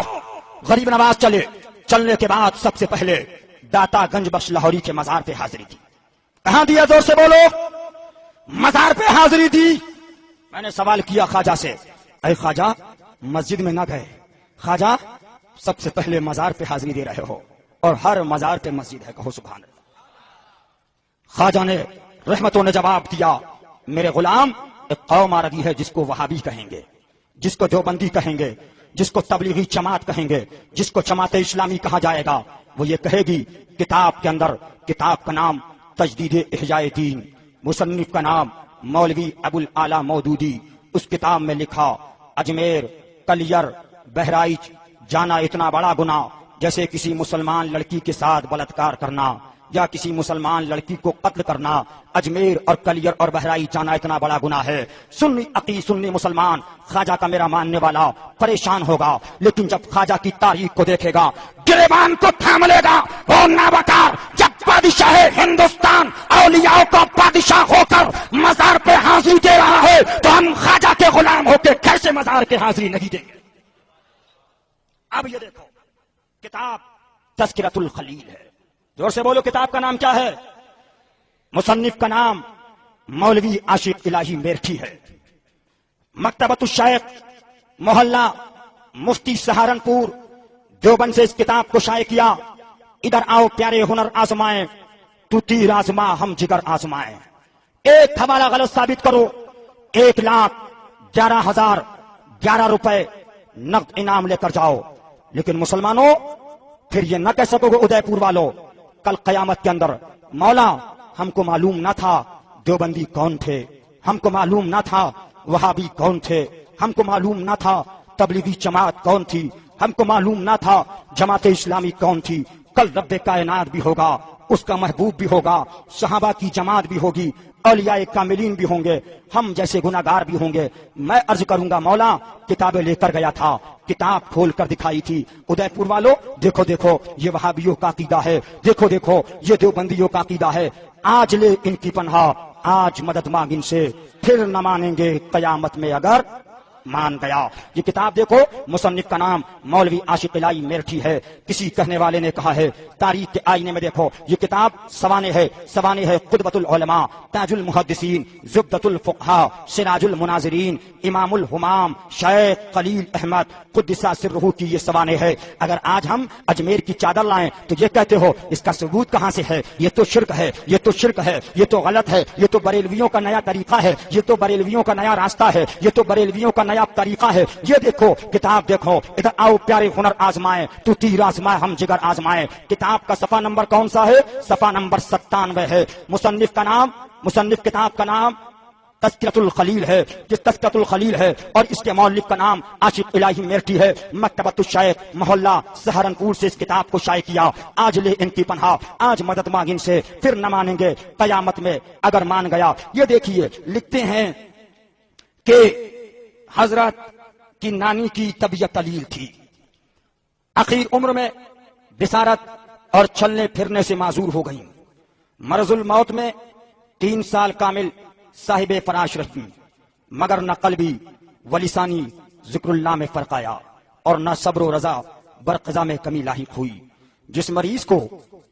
غریب نواز چلے. چلنے کے بعد سب سے پہلے داتا گنج بخش لاہوری کے مزار پہ حاضری دی. کہاں دیا؟ زور سے بولو. مزار پہ حاضری دی. میں نے سوال کیا خواجہ سے، اے خواجہ مسجد میں نہ گئے؟ خواجہ سب سے پہلے مزار پہ حاضری دے رہے ہو اور ہر مزار پہ مسجد ہے. کہو سبحان اللہ. خواجہ نے رحمتوں نے جواب دیا، میرے غلام ایک قوم آ رہی ہے جس کو وہابی کہیں گے، جس کو دیوبندی کہیں گے، جس کو تبلیغی جماعت کہیں گے، جس کو جماعت اسلامی کہا جائے گا. وہ یہ کہے گی کتاب کے اندر، کتاب کا نام تجدید احیاء دین، مصنف کا نام مولوی ابو الاعلی مودودی. اس کتاب میں لکھا اجمیر، کلیئر، بہرائچ جانا اتنا بڑا گناہ جیسے کسی مسلمان لڑکی کے ساتھ بلاత్కాر کرنا یا کسی مسلمان لڑکی کو قتل کرنا. اجمیر اور کلیر اور بہرائچ جانا اتنا بڑا گناہ ہے. سنی مسلمان خواجہ کا میرا ماننے والا پریشان ہوگا، لیکن جب خواجہ کی تاریخ کو دیکھے گا گریبان کو تھام لے گا. اور نابکار جب بادشاہ ہندوستان اولیاء کا بادشاہ ہو کر مزار پہ حاضری دے رہا ہے تو ہم خواجہ کے غلام ہو کے کیسے مزار کے حاضری نہیں دیں گے؟ اب یہ دیکھو، کتاب تذکرۃ الخلیل ہے. زور سے بولو، کتاب کا نام کیا ہے؟ مصنف کا نام مولوی عاشق الہی میرٹھی ہے. مکتبۃ الشیخ محلہ مفتی سہارنپور دیوبند سے اس کتاب کو شائع کیا. ادھر آؤ پیارے ہنر آزمائیں، تو تیر آزما ہم جگر آزمائیں. ایک حوالہ غلط ثابت کرو، 1,11,011 روپے نقد انعام لے کر جاؤ. لیکن مسلمانوں پھر یہ نہ کہہ سکو گے ادے پور والو کل قیامت کے اندر مولا ہم کو معلوم نہ تھا دیوبندی کون تھے، ہم کو معلوم نہ تھا وہابی کون تھے، ہم کو معلوم نہ تھا تبلیغی جماعت کون تھی، ہم کو معلوم نہ تھا جماعت اسلامی کون تھی. کل رب کائنات بھی ہوگا، اس کا محبوب بھی ہوگا، صحابہ کی جماعت بھی ہوگی، اولیاء کاملین بھی ہوں گے، ہم جیسے گناہگار بھی ہوں گے. میں عرض کروں گا مولا کتابیں لے کر گیا تھا، کتاب کھول کر دکھائی تھی. ادے پور والو دیکھو دیکھو یہ وہابیوں کا عقیدہ ہے، دیکھو دیکھو یہ دیوبندیوں کا عقیدہ ہے. آج لے ان کی پناہ، آج مدد مانگ ان سے، پھر نہ مانیں گے قیامت میں اگر مان گیا. یہ کتاب دیکھو، مصنف کا نام مولوی عاشق الہی میرٹھی ہے. کسی کہنے والے نے کہا ہے تاریخ کے آئینے میں دیکھو یہ کتاب سوانے ہے قدوۃ العلماء، تاج المحدثین، زبدۃ الفقہاء، سراج المناظرین، امام الہمام شیخ خلیل احمد قدس سرہ کی یہ سوانے ہے. اگر آج ہم اجمیر کی چادر لائیں تو یہ کہتے ہو اس کا ثبوت کہاں سے ہے؟ یہ تو شرک ہے، یہ تو شرک ہے، یہ تو غلط ہے، یہ تو بریلویوں کا نیا طریقہ ہے، یہ تو بریلویوں کا نیا راستہ ہے، یہ تو بریلویوں کا نیا طریقہ ہے. یہ دیکھو کتاب دیکھو، ادھر آؤ پیارے ہنر آزمائیں، تو تیر آزمائے ہم جگر آزمائیں. کتاب کا صفحہ نمبر کون سا ہے؟ صفحہ نمبر 97 ہے. مصنف کتاب کا نام تذکرۃ الخلیل ہے، جس تذکرۃ الخلیل ہے، اور اس کے مؤلف کا نام عاشق الہی میرٹھی ہے. مکتبۃ الشیخ محلہ سہارنپور سے اس کتاب کو شائع کیا. آج لے ان کی پناہ، آج مدد مانگ ان سے، پھر نہ مانیں گے قیامت میں اگر مان گیا. یہ دیکھیے لکھتے ہیں کہ حضرت کی نانی کی طبیعت علیل تھی، اخیر عمر میں بصارت اور چلنے پھرنے سے معذور ہو گئیں. مرض الموت میں 3 سال کامل صاحب فراش رہی، مگر نہ قلبی و لسانی ذکر اللہ میں فرق آیا اور نہ صبر و رضا برقضا میں کمی لاحق ہوئی. جس مریض کو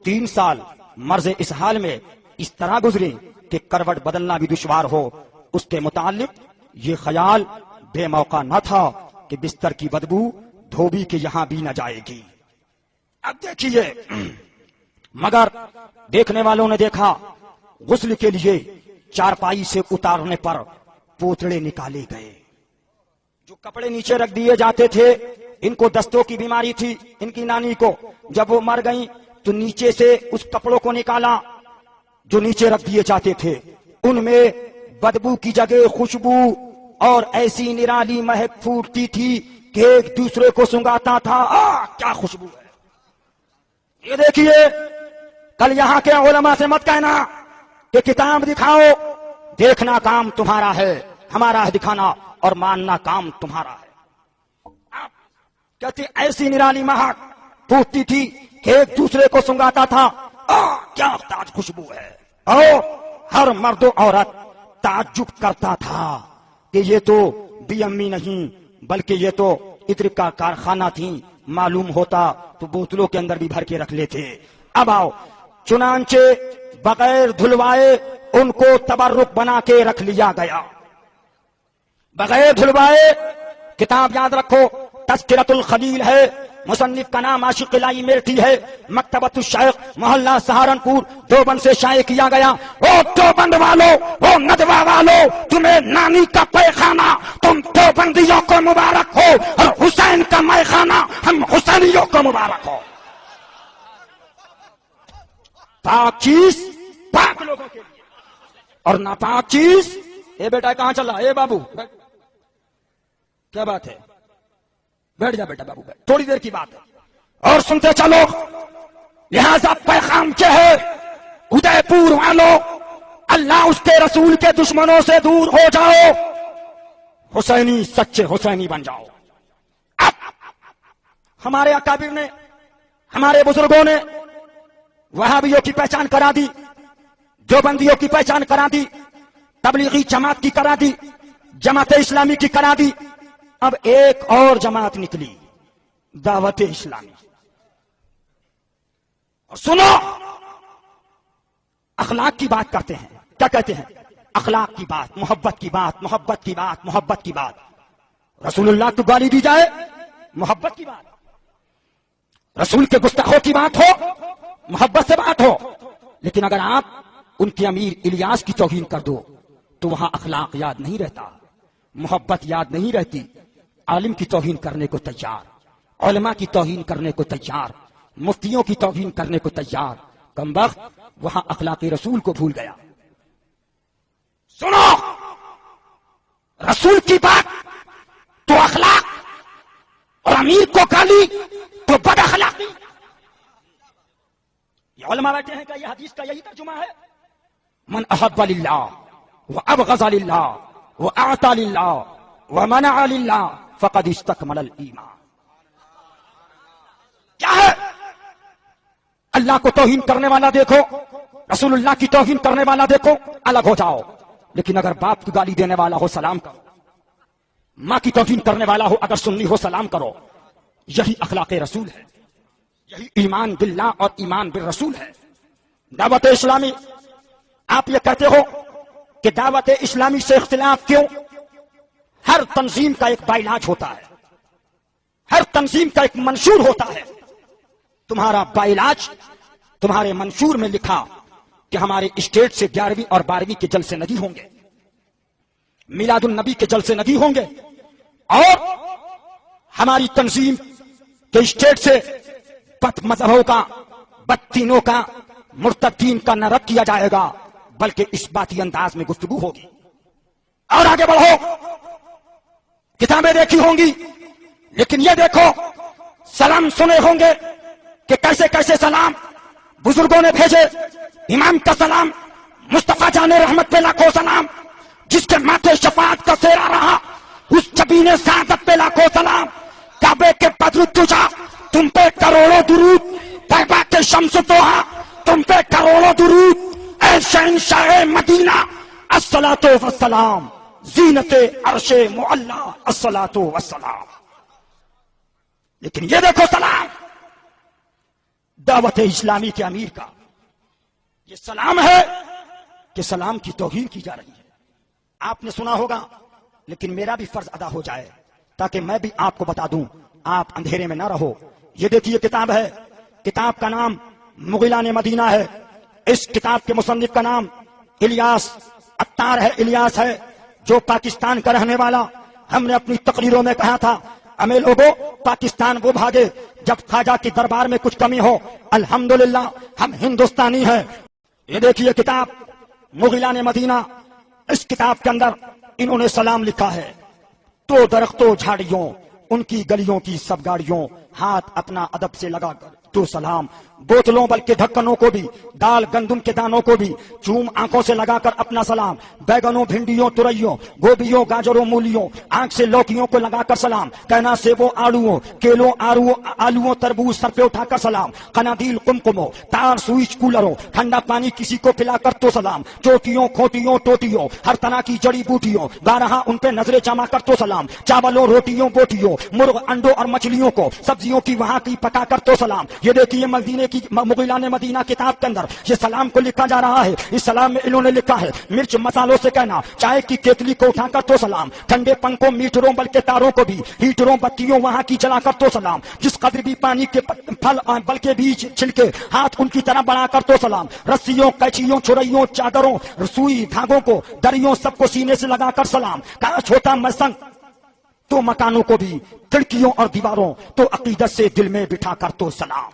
3 سال مرض اس حال میں اس طرح گزرے کہ کروٹ بدلنا بھی دشوار ہو، اس کے متعلق یہ خیال بے موقع نہ تھا کہ بستر کی بدبو دھوبی کے یہاں بھی نہ جائے گی. اب دیکھیے، مگر دیکھنے والوں نے دیکھا غسل کے لیے چارپائی سے اتارنے پر پوتڑے نکالے گئے. جو کپڑے نیچے رکھ دیے جاتے تھے، ان کو دستوں کی بیماری تھی ان کی نانی کو. جب وہ مر گئیں تو نیچے سے اس کپڑوں کو نکالا جو نیچے رکھ دیے جاتے تھے. ان میں بدبو کی جگہ خوشبو اور ایسی نرالی مہک پھوٹتی تھی کہ ایک دوسرے کو سنگاتا تھا. کیا خوشبو ہے! یہ دیکھیے، کل یہاں کے علماء سے مت کہنا کہ کتاب دکھاؤ. دیکھنا کام تمہارا ہے، ہمارا ہے دکھانا، اور ماننا کام تمہارا ہے. آپ کہتے ایسی نرالی مہک پھوٹتی تھی کہ ایک دوسرے کو سنگاتا تھا. کیا تاج خوشبو ہے! اور ہر مرد و عورت تعجب کرتا تھا کہ یہ تو بی امی نہیں بلکہ یہ تو عطر کا کارخانہ تھی. معلوم ہوتا تو بوتلوں کے اندر بھی بھر کے رکھ لیتے. اب آؤ، چنانچہ بغیر دھلوائے ان کو تبرک بنا کے رکھ لیا گیا. بغیر دھلوائے. کتاب یاد رکھو، تذکرۃ الخلیل ہے، مصنف کا نام عاشق الہی میرٹھی ہے. مکتبۃ الشیخ محلہ سہارنپور دیوبند سے شائع کیا گیا. او دیوبند والو، او ندوہ والو، تمہیں نانی کا پیخانہ، تم دیوبندیوں کو مبارک ہو، اور حسین کا میخانہ ہم حسینیوں کو مبارک ہو. پاک چیز پاک لوگوں کے لیے، اور ناپاک چیز. اے بیٹا کہاں چلا؟ اے بابو کیا بات ہے؟ بیٹھ جا بیٹا بابو بیٹھ، تھوڑی دیر کی بات ہے اور سنتے چلو. لہذا پیغام کیا ہے ادے پور والوں، اللہ اس کے رسول کے دشمنوں سے دور ہو جاؤ، حسینی سچے حسینی بن جاؤ. اب ہمارے اکابر نے، ہمارے بزرگوں نے وہابیوں کی پہچان کرا دی، دیوبندیوں کی پہچان کرا دی، تبلیغی جماعت کی کرا دی، جماعت اسلامی کی کرا دی. اب ایک اور جماعت نکلی، دعوت اسلامی. اور سنو، اخلاق کی بات کرتے ہیں. کیا کہتے ہیں؟ اخلاق کی بات، محبت کی بات، محبت کی بات، محبت کی بات. رسول اللہ کو گالی دی جائے، محبت کی بات. رسول کے گستاخوں کی بات ہو، محبت سے بات ہو. لیکن اگر آپ ان کے امیر الیاس کی توہین کر دو تو وہاں اخلاق یاد نہیں رہتا، محبت یاد نہیں رہتی. عالم کی توہین کرنے کو تیار، علماء کی توہین کرنے کو تیار، مفتیوں کی توہین کرنے کو تیار. کمبخت وہاں اخلاق رسول کو بھول گیا. سنو، رسول کی بات تو اخلاق، اور امیر کو گالی تو بد اخلاقی. یہ علماء بیٹھے ہیں کہ یہ حدیث کا یہی ترجمہ ہے؟ من احب للہ وابغض للہ واعطى للہ ومنع للہ فقد استکمل الایمان. کیا ہے؟ اللہ کو توہین کرنے والا دیکھو، رسول اللہ کی توہین کرنے والا دیکھو، الگ ہو جاؤ. لیکن اگر باپ کی گالی دینے والا ہو سلام کرو، ماں کی توہین کرنے والا ہو اگر سنی ہو سلام کرو. یہی اخلاق رسول ہے، یہی ایمان باللہ اور ایمان بالرسول ہے. دعوت اسلامی، آپ یہ کہتے ہو کہ دعوت اسلامی سے اختلاف کیوں؟ ہر تنظیم کا ایک باعلاج ہوتا ہے، ہر تنظیم کا ایک منشور ہوتا ہے. تمہارا باعلاج تمہارے منشور میں لکھا کہ ہمارے اسٹیٹ سے 11ویں اور 12ویں کے جلسے نہیں ہوں گے، میلاد النبی کے جلسے نہیں ہوں گے، اور ہماری تنظیم کے اسٹیٹ سے بد مذہبوں کا، بدتینوں کا، مرتدین کا نہ رد کیا جائے گا بلکہ اس باتی انداز میں گفتگو ہوگی. اور آگے بڑھو، کتابیں دیکھی ہوں گی لیکن یہ دیکھو سلام سنے ہوں گے کہ کیسے کیسے سلام بزرگوں نے بھیجے. امام کا سلام، مصطفیٰ جان رحمت پہ لاکھوں سلام، جس کے ماتھے شفاعت کا سیرا رہا اس جبین سعادت پہ لاکھوں سلام. کعبے کے بدر تجا تم پہ کروڑوں درود، طیبہ کے شمس توہا تم پہ کروڑوں درود. اے شہنشاہ مدینہ الصلاۃ والسلام، زینت عرش معلی الصلاۃ والسلام. لیکن یہ دیکھو سلام دعوت اسلامی کے امیر کا، یہ سلام ہے کہ سلام کی توہین کی جا رہی ہے. آپ نے سنا ہوگا لیکن میرا بھی فرض ادا ہو جائے تاکہ میں بھی آپ کو بتا دوں، آپ اندھیرے میں نہ رہو. یہ دیکھیے کتاب ہے، کتاب کا نام مغیلان مدینہ ہے. اس کتاب کے مصنف کا نام الیاس عطار ہے، الیاس ہے، جو پاکستان کا رہنے والا. ہم نے اپنی تقریروں میں کہا تھا ہمیں لوگوں پاکستان وہ بھاگے جب خواجہ کی دربار میں کچھ کمی ہو، الحمدللہ ہم ہندوستانی ہیں. یہ دیکھیے کتاب مغیلان مدینہ، اس کتاب کے اندر انہوں نے سلام لکھا ہے. تو درختوں جھاڑیوں ان کی گلیوں کی سب گاڑیوں، ہاتھ اپنا ادب سے لگا کر تو سلام. بوتلوں بلکہ ڈھکنوں کو بھی، دال گندم کے دانوں کو بھی چوم آنکھوں سے لگا کر اپنا سلام. بیگنوں بھنڈیوں ترئیوں گوبیوں گاجروں مولیوں آنکھ سے لوکیوں کو لگا کر سلام. کہنا سیبوں آڑوؤں کیلوں آلوؤں تربوز سر پہ اٹھا کر سلام. قنادیل قمقموں تار سوئچ کولروں ٹھنڈا پانی کسی کو پلا کر تو سلام. چوٹیوں کھوٹیوں ٹوٹیوں ہر طرح کی جڑی بوٹیوں بارہا ان پہ نظریں جما کر تو سلام. چاولوں روٹیوں بوٹیوں مرغ انڈوں اور مچھلیوں کو سبزیوں کی وہاں کی پکا کر تو سلام. یہ دیکھیے مدینے کی مغیلان مدینہ کتاب کے اندر یہ سلام کو لکھا جا رہا ہے. اس سلام میں انہوں نے لکھا ہے مرچ مسالوں سے کہنا، چائے کی کیتلی کو اٹھا کر تو سلام. ٹھنڈے پنکھوں میٹروں بلکہ تاروں کو بھی ہیٹروں بتیوں وہاں کی جلا کر تو سلام. جس قدر بھی پانی کے پھل بلکہ بیج چھلکے ہاتھ ان کی طرح بڑھا کر تو سلام. رسیوں قینچیوں چھڑیوں چادروں سوئی دھاگوں کو دریوں سب کو سینے سے لگا کر سلام. کہا چھوٹا مسنگ تو مکانوں کو بھی کھڑکیوں اور دیواروں تو عقیدت سے دل میں بٹھا کر تو سلام.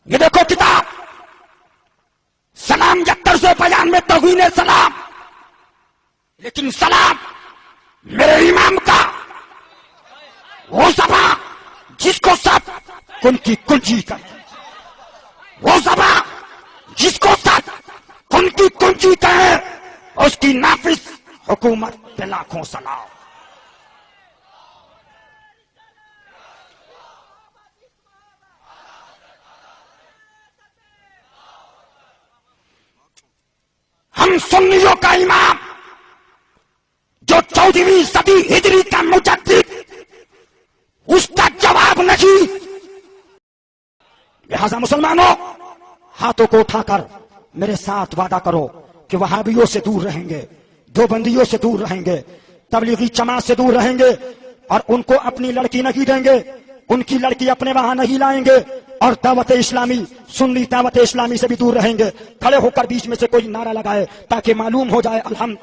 یہ دیکھو کتاب سلام یا طرز بیان میں توہین سلام، لیکن سلام میرے امام کا کن کی کنجی کہیں، وہ زبان جس کو سچ کن کی کنجی کہیں، اس کی نافذ حکومت پہ لاکھوں سلام۔ ہم سنیوں کا امام جو 14ویں صدی ہجری کا مجدد، اس کا جواب نہیں۔ لہذا مسلمانوں، ہاتھوں کو اٹھا کر میرے ساتھ وعدہ کرو کہ وہابیوں سے دور رہیں گے، دیوبندیوں سے دور رہیں گے، تبلیغی جماعت سے دور رہیں گے، اور ان کو اپنی لڑکی نہیں دیں گے، ان کی لڑکی اپنے وہاں نہیں لائیں گے، اور دعوت اسلامی، سنی دعوت اسلامی سے بھی دور رہیں گے۔ کھڑے ہو کر بیچ میں سے کوئی نعرہ لگائے تاکہ معلوم ہو جائے الحمد۔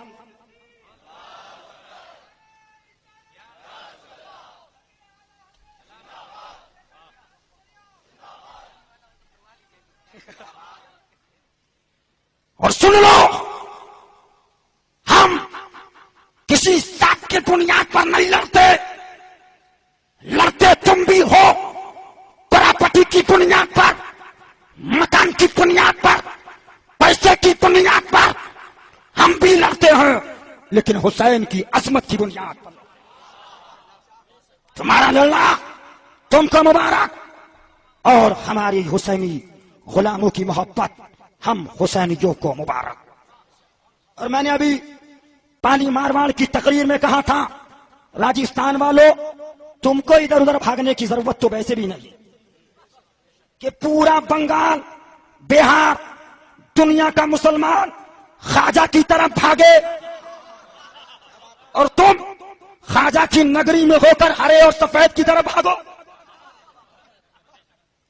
اور سن لو، ہم کسی ذات کی بنیاد پر نہیں لڑتے، لڑتے تم بھی ہو پراپرٹی کی بنیاد پر، مکان کی بنیاد پر، پیسے کی بنیاد پر، ہم بھی لڑتے ہیں، لیکن حسین کی عظمت کی بنیاد پر۔ تمہارا لڑنا تم کو مبارک، اور ہماری حسینی غلاموں کی محبت ہم حسینیوں کو مبارک۔ اور میں نے ابھی پانی مارواڑ کی تقریر میں کہا تھا، راجستھان والوں، تم کو ادھر ادھر بھاگنے کی ضرورت تو ویسے بھی نہیں کہ پورا بنگال، بہار، دنیا کا مسلمان خواجہ کی طرف بھاگے، اور تم خواجہ کی نگری میں ہو کر ہرے اور سفید کی طرف بھاگو۔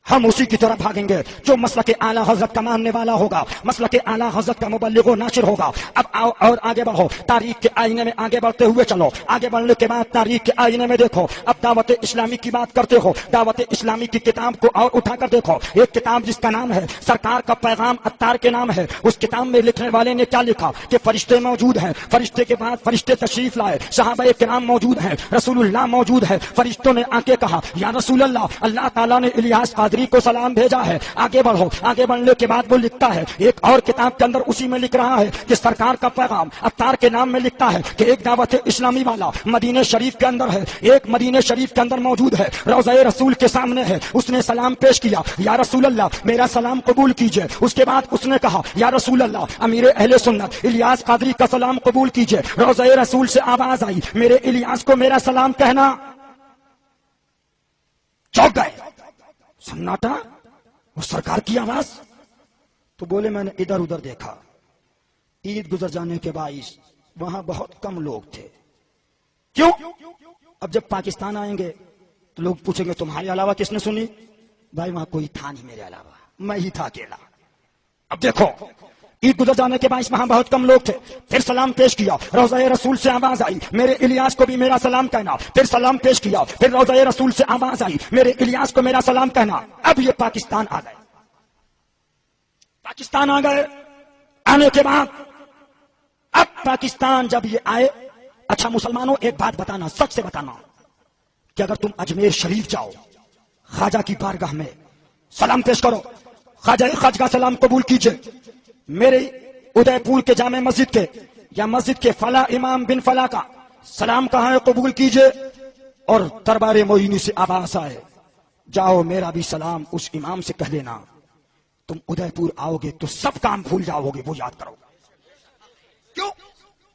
ہم اسی کی طرف بھاگیں گے جو مسلک اعلی حضرت کا ماننے والا ہوگا، مسلک اعلی حضرت کا مبلغ و ناشر ہوگا۔ اب آؤ اور آگے بڑھو، تاریخ کے آئینے میں آگے بڑھتے ہوئے چلو۔ آگے بڑھنے کے بعد تاریخ کے آئینے میں دیکھو، اب دعوت اسلامی کی بات کرتے ہو، دعوت اسلامی کی کتاب کو اور اٹھا کر دیکھو، ایک کتاب جس کا نام ہے سرکار کا پیغام، عطار کے نام ہے۔ اس کتاب میں لکھنے والے نے کیا لکھا کہ فرشتے موجود ہیں، فرشتے کے بعد فرشتے تشریف لائے، صحابہ کرام موجود ہیں، رسول اللہ موجود ہے۔ فرشتوں نے آ کے کہا، یا رسول اللہ، اللہ تعالیٰ نے الیاس قادری کو سلام بھیجا ہے، آگے بڑھو۔ آگے بڑھنے کے بعد وہ لکھتا ہے، ایک اور کتاب کے اندر اسی میں لکھ رہا ہے کہ سرکار کا پیغام، عطار کے نام میں لکھتا ہے کہ ایک دعوت اسلامی والا مدینہ شریف کے اندر ہے، ایک مدینہ شریف کے اندر موجود ہے، روضہ رسول کے سامنے ہے، اس نے سلام پیش کیا، یا رسول اللہ میرا سلام قبول کیجئے۔ اس کے بعد اس نے کہا، یا رسول اللہ امیر اہل سنت الیاس قادری کا سلام قبول کیجئے۔ روضہ رسول سے آواز آئی، میرے الیاس کو میرا سلام کہنا۔ چوک گئے، سناٹا، اور سرکار کی آواز۔ تو بولے میں نے ادھر ادھر دیکھا، عید گزر جانے کے باعث وہاں بہت کم لوگ تھے۔ کیوں؟ اب جب پاکستان آئیں گے تو لوگ پوچھیں گے تمہارے علاوہ کس نے سنی؟ بھائی وہاں کوئی تھا نہیں میرے علاوہ، میں ہی تھا اکیلا۔ اب دیکھو، عید گزر جانے کے باعث وہاں بہت کم لوگ تھے، پھر سلام پیش کیا، روضہ رسول سے آواز آئی، میرے الیاس کو بھی میرا سلام کہنا، پھر سلام پیش کیا، پھر روضہ رسول سے آواز آئی، میرے الیاس کو میرا سلام کہنا۔ اب یہ پاکستان آ گئے، پاکستان آ گئے، آنے کے بعد اب پاکستان جب یہ آئے، اچھا مسلمانوں ایک بات بتانا، سچ سے بتانا کہ اگر تم اجمیر شریف جاؤ، خواجہ کی بارگاہ میں سلام پیش کرو، خواجہ خواجہ کا سلام قبول کیجئے، میرے ادے پور کے جامع مسجد کے یا مسجد کے فلاں امام بن فلاں کا سلام کہاں ہے قبول کیجئے، اور دربار معینی سے آواز آئے، جاؤ میرا بھی سلام اس امام سے کہہ دینا۔ تم ادے پور آؤ گے تو سب کام بھول جاؤ گے، وہ یاد کرو۔ کیوں؟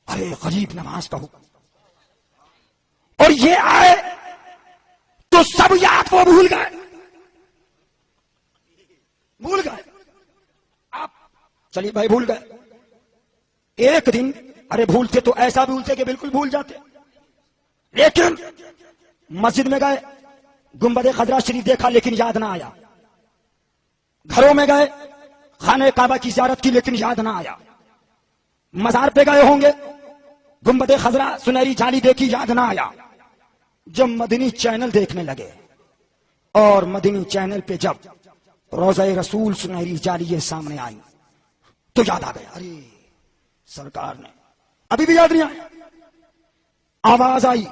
ارے غریب نواز کا حکم، اور یہ آئے تو سب یاد وہ بھول گئے، بھول گئے۔ آپ چلیے بھائی بھول گئے، ایک دن ارے بھولتے تو ایسا بھولتے کہ بالکل بھول جاتے، لیکن مسجد میں گئے، گنبد خضرا شریف دیکھا لیکن یاد نہ آیا، گھروں میں گئے، خانہ کعبہ کی زیارت کی لیکن یاد نہ آیا، مزار پہ گئے ہوں گے، گنبد خضرا سنہری جالی دیکھی یاد نہ آیا۔ جب مدنی چینل دیکھنے لگے اور مدنی چینل پہ جب روضہ رسول سنہری جالی سامنے آئی تو یاد آ گیا، ارے سرکار نے ابھی بھی یاد نہیں آیا۔ آواز آئی،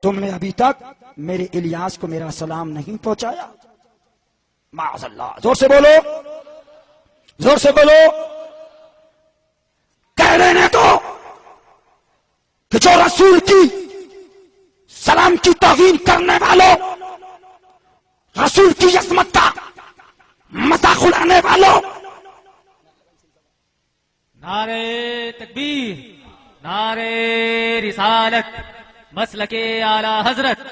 تم نے ابھی تک میرے الیاس کو میرا سلام نہیں پہنچایا۔ معاذ اللہ. زور سے بولو, زور سے بولو. کہہ رہے ہیں تو کہ جو رسول کی سلام کی توہین کرنے والوں, رسول کی عظمت کا مذاق اڑانے والوں, نعرے تکبیر، نعرے رسالت، مسلک اعلی حضرت،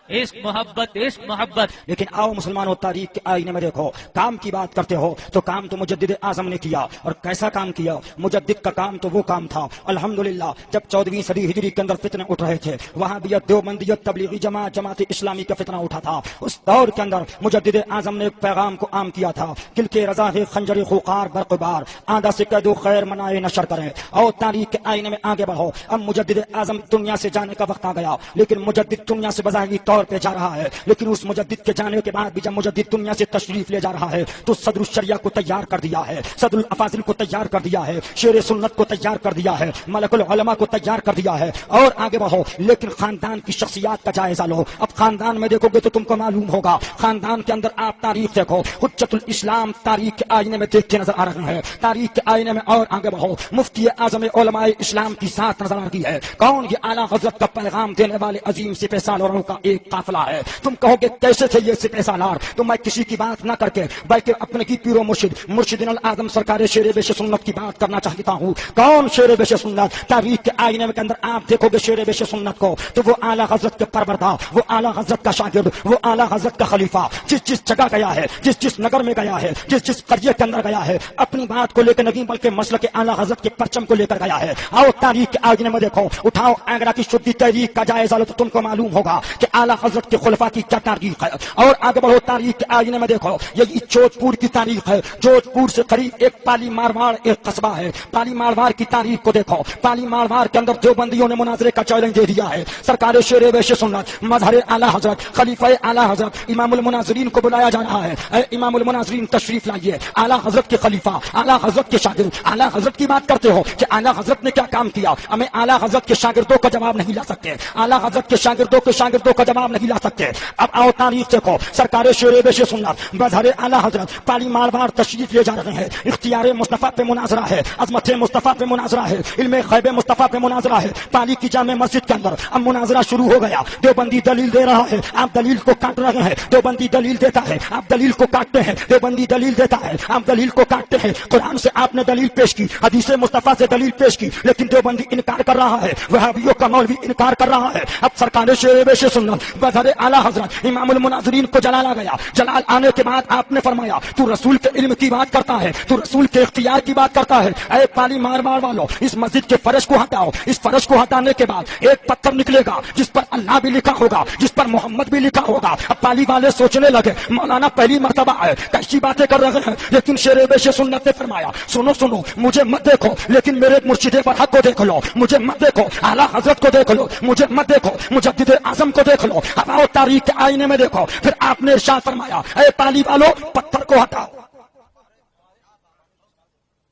عشق محبت، عشق محبت. لیکن آؤ مسلمانوں, تاریخ کے آئینے میں دیکھو. کام کی بات کرتے ہو تو کام تو مجدد اعظم نے کیا, اور کیسا کام کیا؟ مجدد کا کام تو وہ کام تھا الحمدللہ جب 14ویں صدی ہجری کے اندر فتنے اٹھ رہے تھے, وہابیت، دیوبندیت، تبلیغی جماعت، جماعت اسلامی کا فتنہ اٹھا تھا. اس دور کے اندر مجدد اعظم نے ایک پیغام کو عام کیا تھا, کل کے رضا ہے خنجر خوقار برق بار, آندھا سے کہہ دو خیر منائے نشر کریں. اور تاریخ کے آئینے میں آگے بڑھو. اب مجدد اعظم دنیا سے جانے کا وقت آ گیا, لیکن مجدد دنیا سے بظاہری طور پہ جا رہا ہے, لیکن اس مجدد کے جانے کے بعد بھی جب مجدد دنیا سے تشریف لے جا رہا ہے تو صدر الشریعہ کو تیار کر دیا ہے, صدر الافاضل کو تیار کر دیا ہے, شیر سنت کو تیار کر دیا ہے, ملک العلماء کو تیار کر دیا ہے. اور آگے بڑھو, لیکن خاندان کی شخصیات کا جائزہ لو. اب خاندان میں دیکھو گے تو تم کو معلوم ہوگا, خاندان کے اندر آپ تاریخ دیکھو. حجت الاسلام تاریخ کے آئینے میں دیکھ کے نظر آ رہے ہیں, تاریخ کے آئینے میں. اور آگے بڑھو, مفتی اعظم علماء اسلام کی ساتھ نظر آ رہی ہے. کون؟ یہ اعلیٰ حضرت کا پیغام دینے والے عظیم سپہ سالاروں کا ایک قافلہ ہے. تم کہو گے کیسے تھے یہ سپہ سالار؟ تو میں کسی کی بات نہ کر کے بلکہ اپنے کی پیر و مرشد مرشدین الاعظم سرکار شیر بیش سنت کی بات کرنا چاہتا ہوں. کون شیر بیش سنت؟ تاریخ کے آئینے میں اندر آپ دیکھو گے شیر بیش سنت کو تو وہ اعلیٰ حضرت کے پروردہ, وہ اعلیٰ حضرت کا شاگرد, وہ اعلیٰ حضرت کا خلیفہ, جس جگہ گیا ہے, جس نگر میں گیا ہے, جس قریے کے اندر گیا ہے, اپنی بات کو لے کر نہیں بلکہ مسلک اعلیٰ حضرت کے پرچم کو لے کر گیا ہے. آؤ تاریخ کے آئینے میں دیکھو, اٹھاؤ آگرہ کی شدی تحریک کا جائزہ لو تو تم کو معلوم ہوگا کہ اعلیٰ حضرت کے خلفاء کی کیا تاریخ ہے. اور آگے بڑھو, تاریخ کے آئینے میں دیکھو, یہ جودھ پور کی تاریخ ہے. جودھ پور سے قریب ایک پالی مارواڑ ایک قصبہ ہے. پالی مارواڑ کی تاریخ کو دیکھو. پالی مارواڑ کے اندر دیوبندیوں نے مناظرے کا چیلنج دے دیا ہے. سرکار شیر بیش سنت مظہر اعلیٰ حضرت خلیفہ اعلیٰ حضرت امام المناظرین کو بلایا جا رہا ہے. اے امام المناظرین تشریف لائیے. اعلیٰ حضرت کے خلیفہ, اعلیٰ حضرت کے شاگرد, اعلیٰ حضرت کی بات کرتے ہو کہ اعلیٰ حضرت نے کیا کام کیا. ہمیں اعلیٰ حضرت کے شاگردوں کا جواب نہیں لا سکتے, اعلیٰ حضرت کے شاگردوں کا جواب نہیں لا سکتے. اب آؤ تاریخ دیکھو, سرکار شیر بیش سنت مظہر اعلیٰ حضرت پالی مارواڑ تشریف لے جا رہے ہیں. اختیار مصطفیٰ پہ مناظرہ ہے, عظمت مصطفیٰ پہ مناظرہ ہے, علم غیب مصطفیٰ پہ مناظرہ ہے. پالی کی جامع مسجد کے اندر اب مناظرہ شروع ہو گیا. دیوبندی دلیل دے رہا ہے, آپ دلیل کو کاٹ رہے ہیں. دیوبندی دلیل دیتا ہے, آپ دلیل کو کاٹتے ہیں. دیوبندی دلیل دیتا ہے, آپ دلیل کو کاٹتے ہیں. قرآن سے آپ نے دلیل پیش کی, حدیث مصطفیٰ سے دلیل پیش کی, لیکن دیوبندی انکار کر رہا ہے, وہابیوں کا مولوی انکار کر رہا ہے. اب سرکار شیر بیش سنت مظہر اعلیٰ حضرت امام المناظرین کو جلال آ گیا. جلال آنے کے بعد آپ نے فرمایا تو رسول کے علم کی بات کرتا ہے, تو رسول کے اختیار کی بات کرتا ہے. اے پالی مارواڑ والو, اس مسجد کے فرش کو ہٹاؤ. اس فرش کو ہٹانے کے بعد ایک پتھر نکلے گا جس پر اللہ بھی لکھا ہوگا, جس پر محمد بھی لکھا ہوگا. اب پالی والے سوچنے لگے مولانا پہلی مرتبہ ہے, کیسی باتیں کر رہے ہیں. لیکن شیر بیش سنت نے فرمایا سنو سنو, مجھے مت دیکھو لیکن میرے مرشد برحق کو دیکھ لو. مجھے مت دیکھو, اعلیٰ حضرت کو دیکھ لو. مجھے مت دیکھو, مجدد اعظم کو دیکھ لو. اب آؤ تاریخ کے آئینے میں دیکھو. پھر آپ نے ارشاد فرمایا اے پالی والو پتھر کو ہٹاؤ.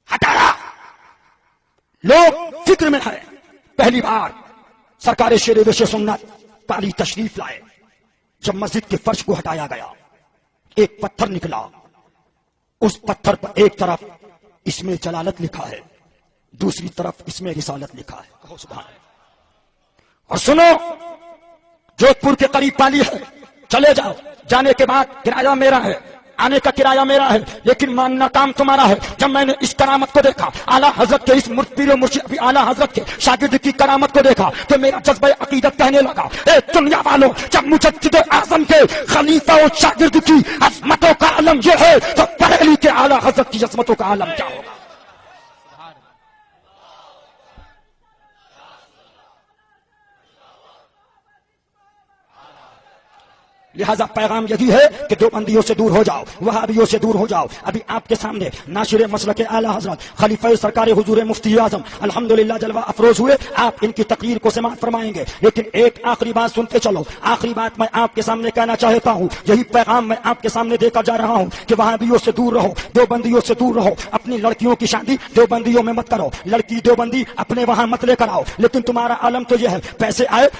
ہٹایا. لوگ فکر میں ہے. پہلی بار سرکار شیر بیش سنت پالی تشریف لائے. جب مسجد کے فرش کو ہٹایا گیا, ایک پتھر نکلا. اس پتھر پر ایک طرف اس میں جلالت لکھا ہے, دوسری طرف اس میں رسالت لکھا ہے. کہو سبحان اللہ. اور سنو, جودھ پور کے قریب پالی ہے, چلے جاؤ. جانے کے بعد کرایہ میرا ہے, آنے کا کرایہ میرا ہے, لیکن ماننا کام تمہارا ہے. جب میں نے اس کرامت کو دیکھا, اعلیٰ حضرت کے اس پیر و مرشد اعلیٰ حضرت کے شاگرد کی کرامت کو دیکھا تو میرا جذبہ عقیدت کہنے لگا اے دنیا والوں, جب مجدد اعظم کے خلیفہ و شاگرد کی عظمتوں کا عالم یہ ہے تو بریلی کے اعلیٰ حضرت کی عظمتوں کا عالم کیا ہوگا. لہذا پیغام یہی ہے کہ دیوبندیوں سے دور ہو جاؤ, وہابیوں سے دور ہو جاؤ. ابھی آپ کے سامنے ناشر مسلک اعلیٰ حضرت خلیفہ سرکار حضور مفتی اعظم الحمدللہ جلوہ افروز ہوئے. آپ ان کی تقریر کو سماعت فرمائیں گے, لیکن ایک آخری بات سنتے چلو. آخری بات میں آپ کے سامنے کہنا چاہتا ہوں, یہی پیغام میں آپ کے سامنے دے کر جا رہا ہوں کہ وہابیوں سے دور رہو, دیوبندیوں سے دور رہو. اپنی لڑکیوں کی شادی دیوبندیوں میں مت کرو. لڑکی دیوبندی اپنے وہاں مت لے کر آؤ. لیکن تمہارا عالم تو یہ ہے, پیسے آئے,